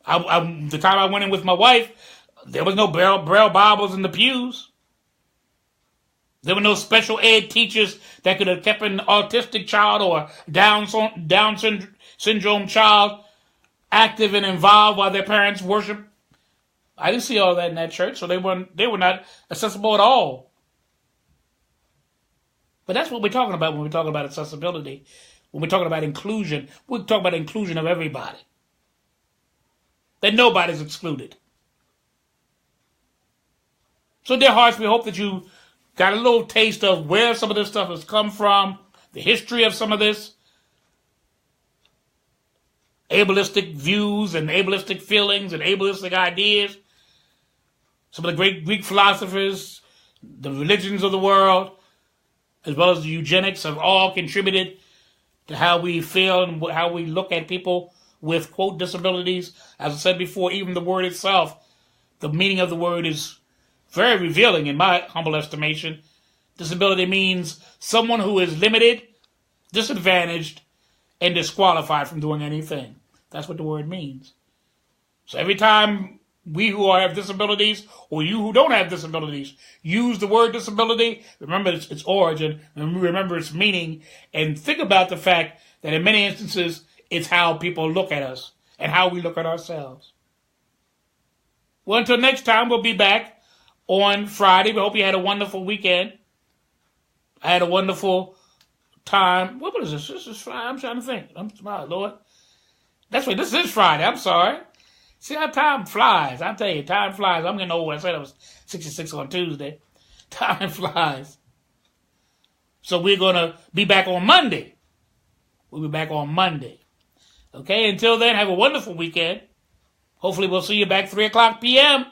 S1: The time I went in with my wife, there was no Braille Bibles in the pews. There were no special ed teachers that could have kept an autistic child or Down syndrome child active and involved while their parents worship. I didn't see all that in that church, so they were not accessible at all. But that's what we're talking about when we're talking about accessibility. When we're talking about inclusion, we're talking about inclusion of everybody. That nobody's excluded. So dear hearts, we hope that you got a little taste of where some of this stuff has come from, the history of some of this, ableistic views and ableistic feelings and ableistic ideas. Some of the great Greek philosophers, the religions of the world, as well as the eugenics have all contributed to how we feel and how we look at people with, quote, disabilities. As I said before, even the word itself, the meaning of the word is very revealing in my humble estimation. Disability means someone who is limited, disadvantaged, and disqualified from doing anything. That's what the word means. So every time we who have disabilities, or you who don't have disabilities, use the word disability, remember its origin, and remember its meaning, and think about the fact that in many instances, it's how people look at us and how we look at ourselves. Well, until next time, we'll be back on Friday. We hope you had a wonderful weekend. I had a wonderful time. What is this? This is Friday. I'm trying to think. My Lord. That's right. This is Friday. I'm sorry. See how time flies. I tell you, time flies. I'm getting old. I said I was 66 on Tuesday. Time flies. So we're going to be back on Monday. We'll be back on Monday. Okay, until then, have a wonderful weekend. Hopefully we'll see you back 3 o'clock p.m.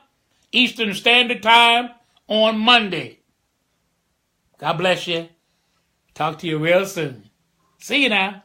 S1: Eastern Standard Time on Monday. God bless you. Talk to you real soon. See you now.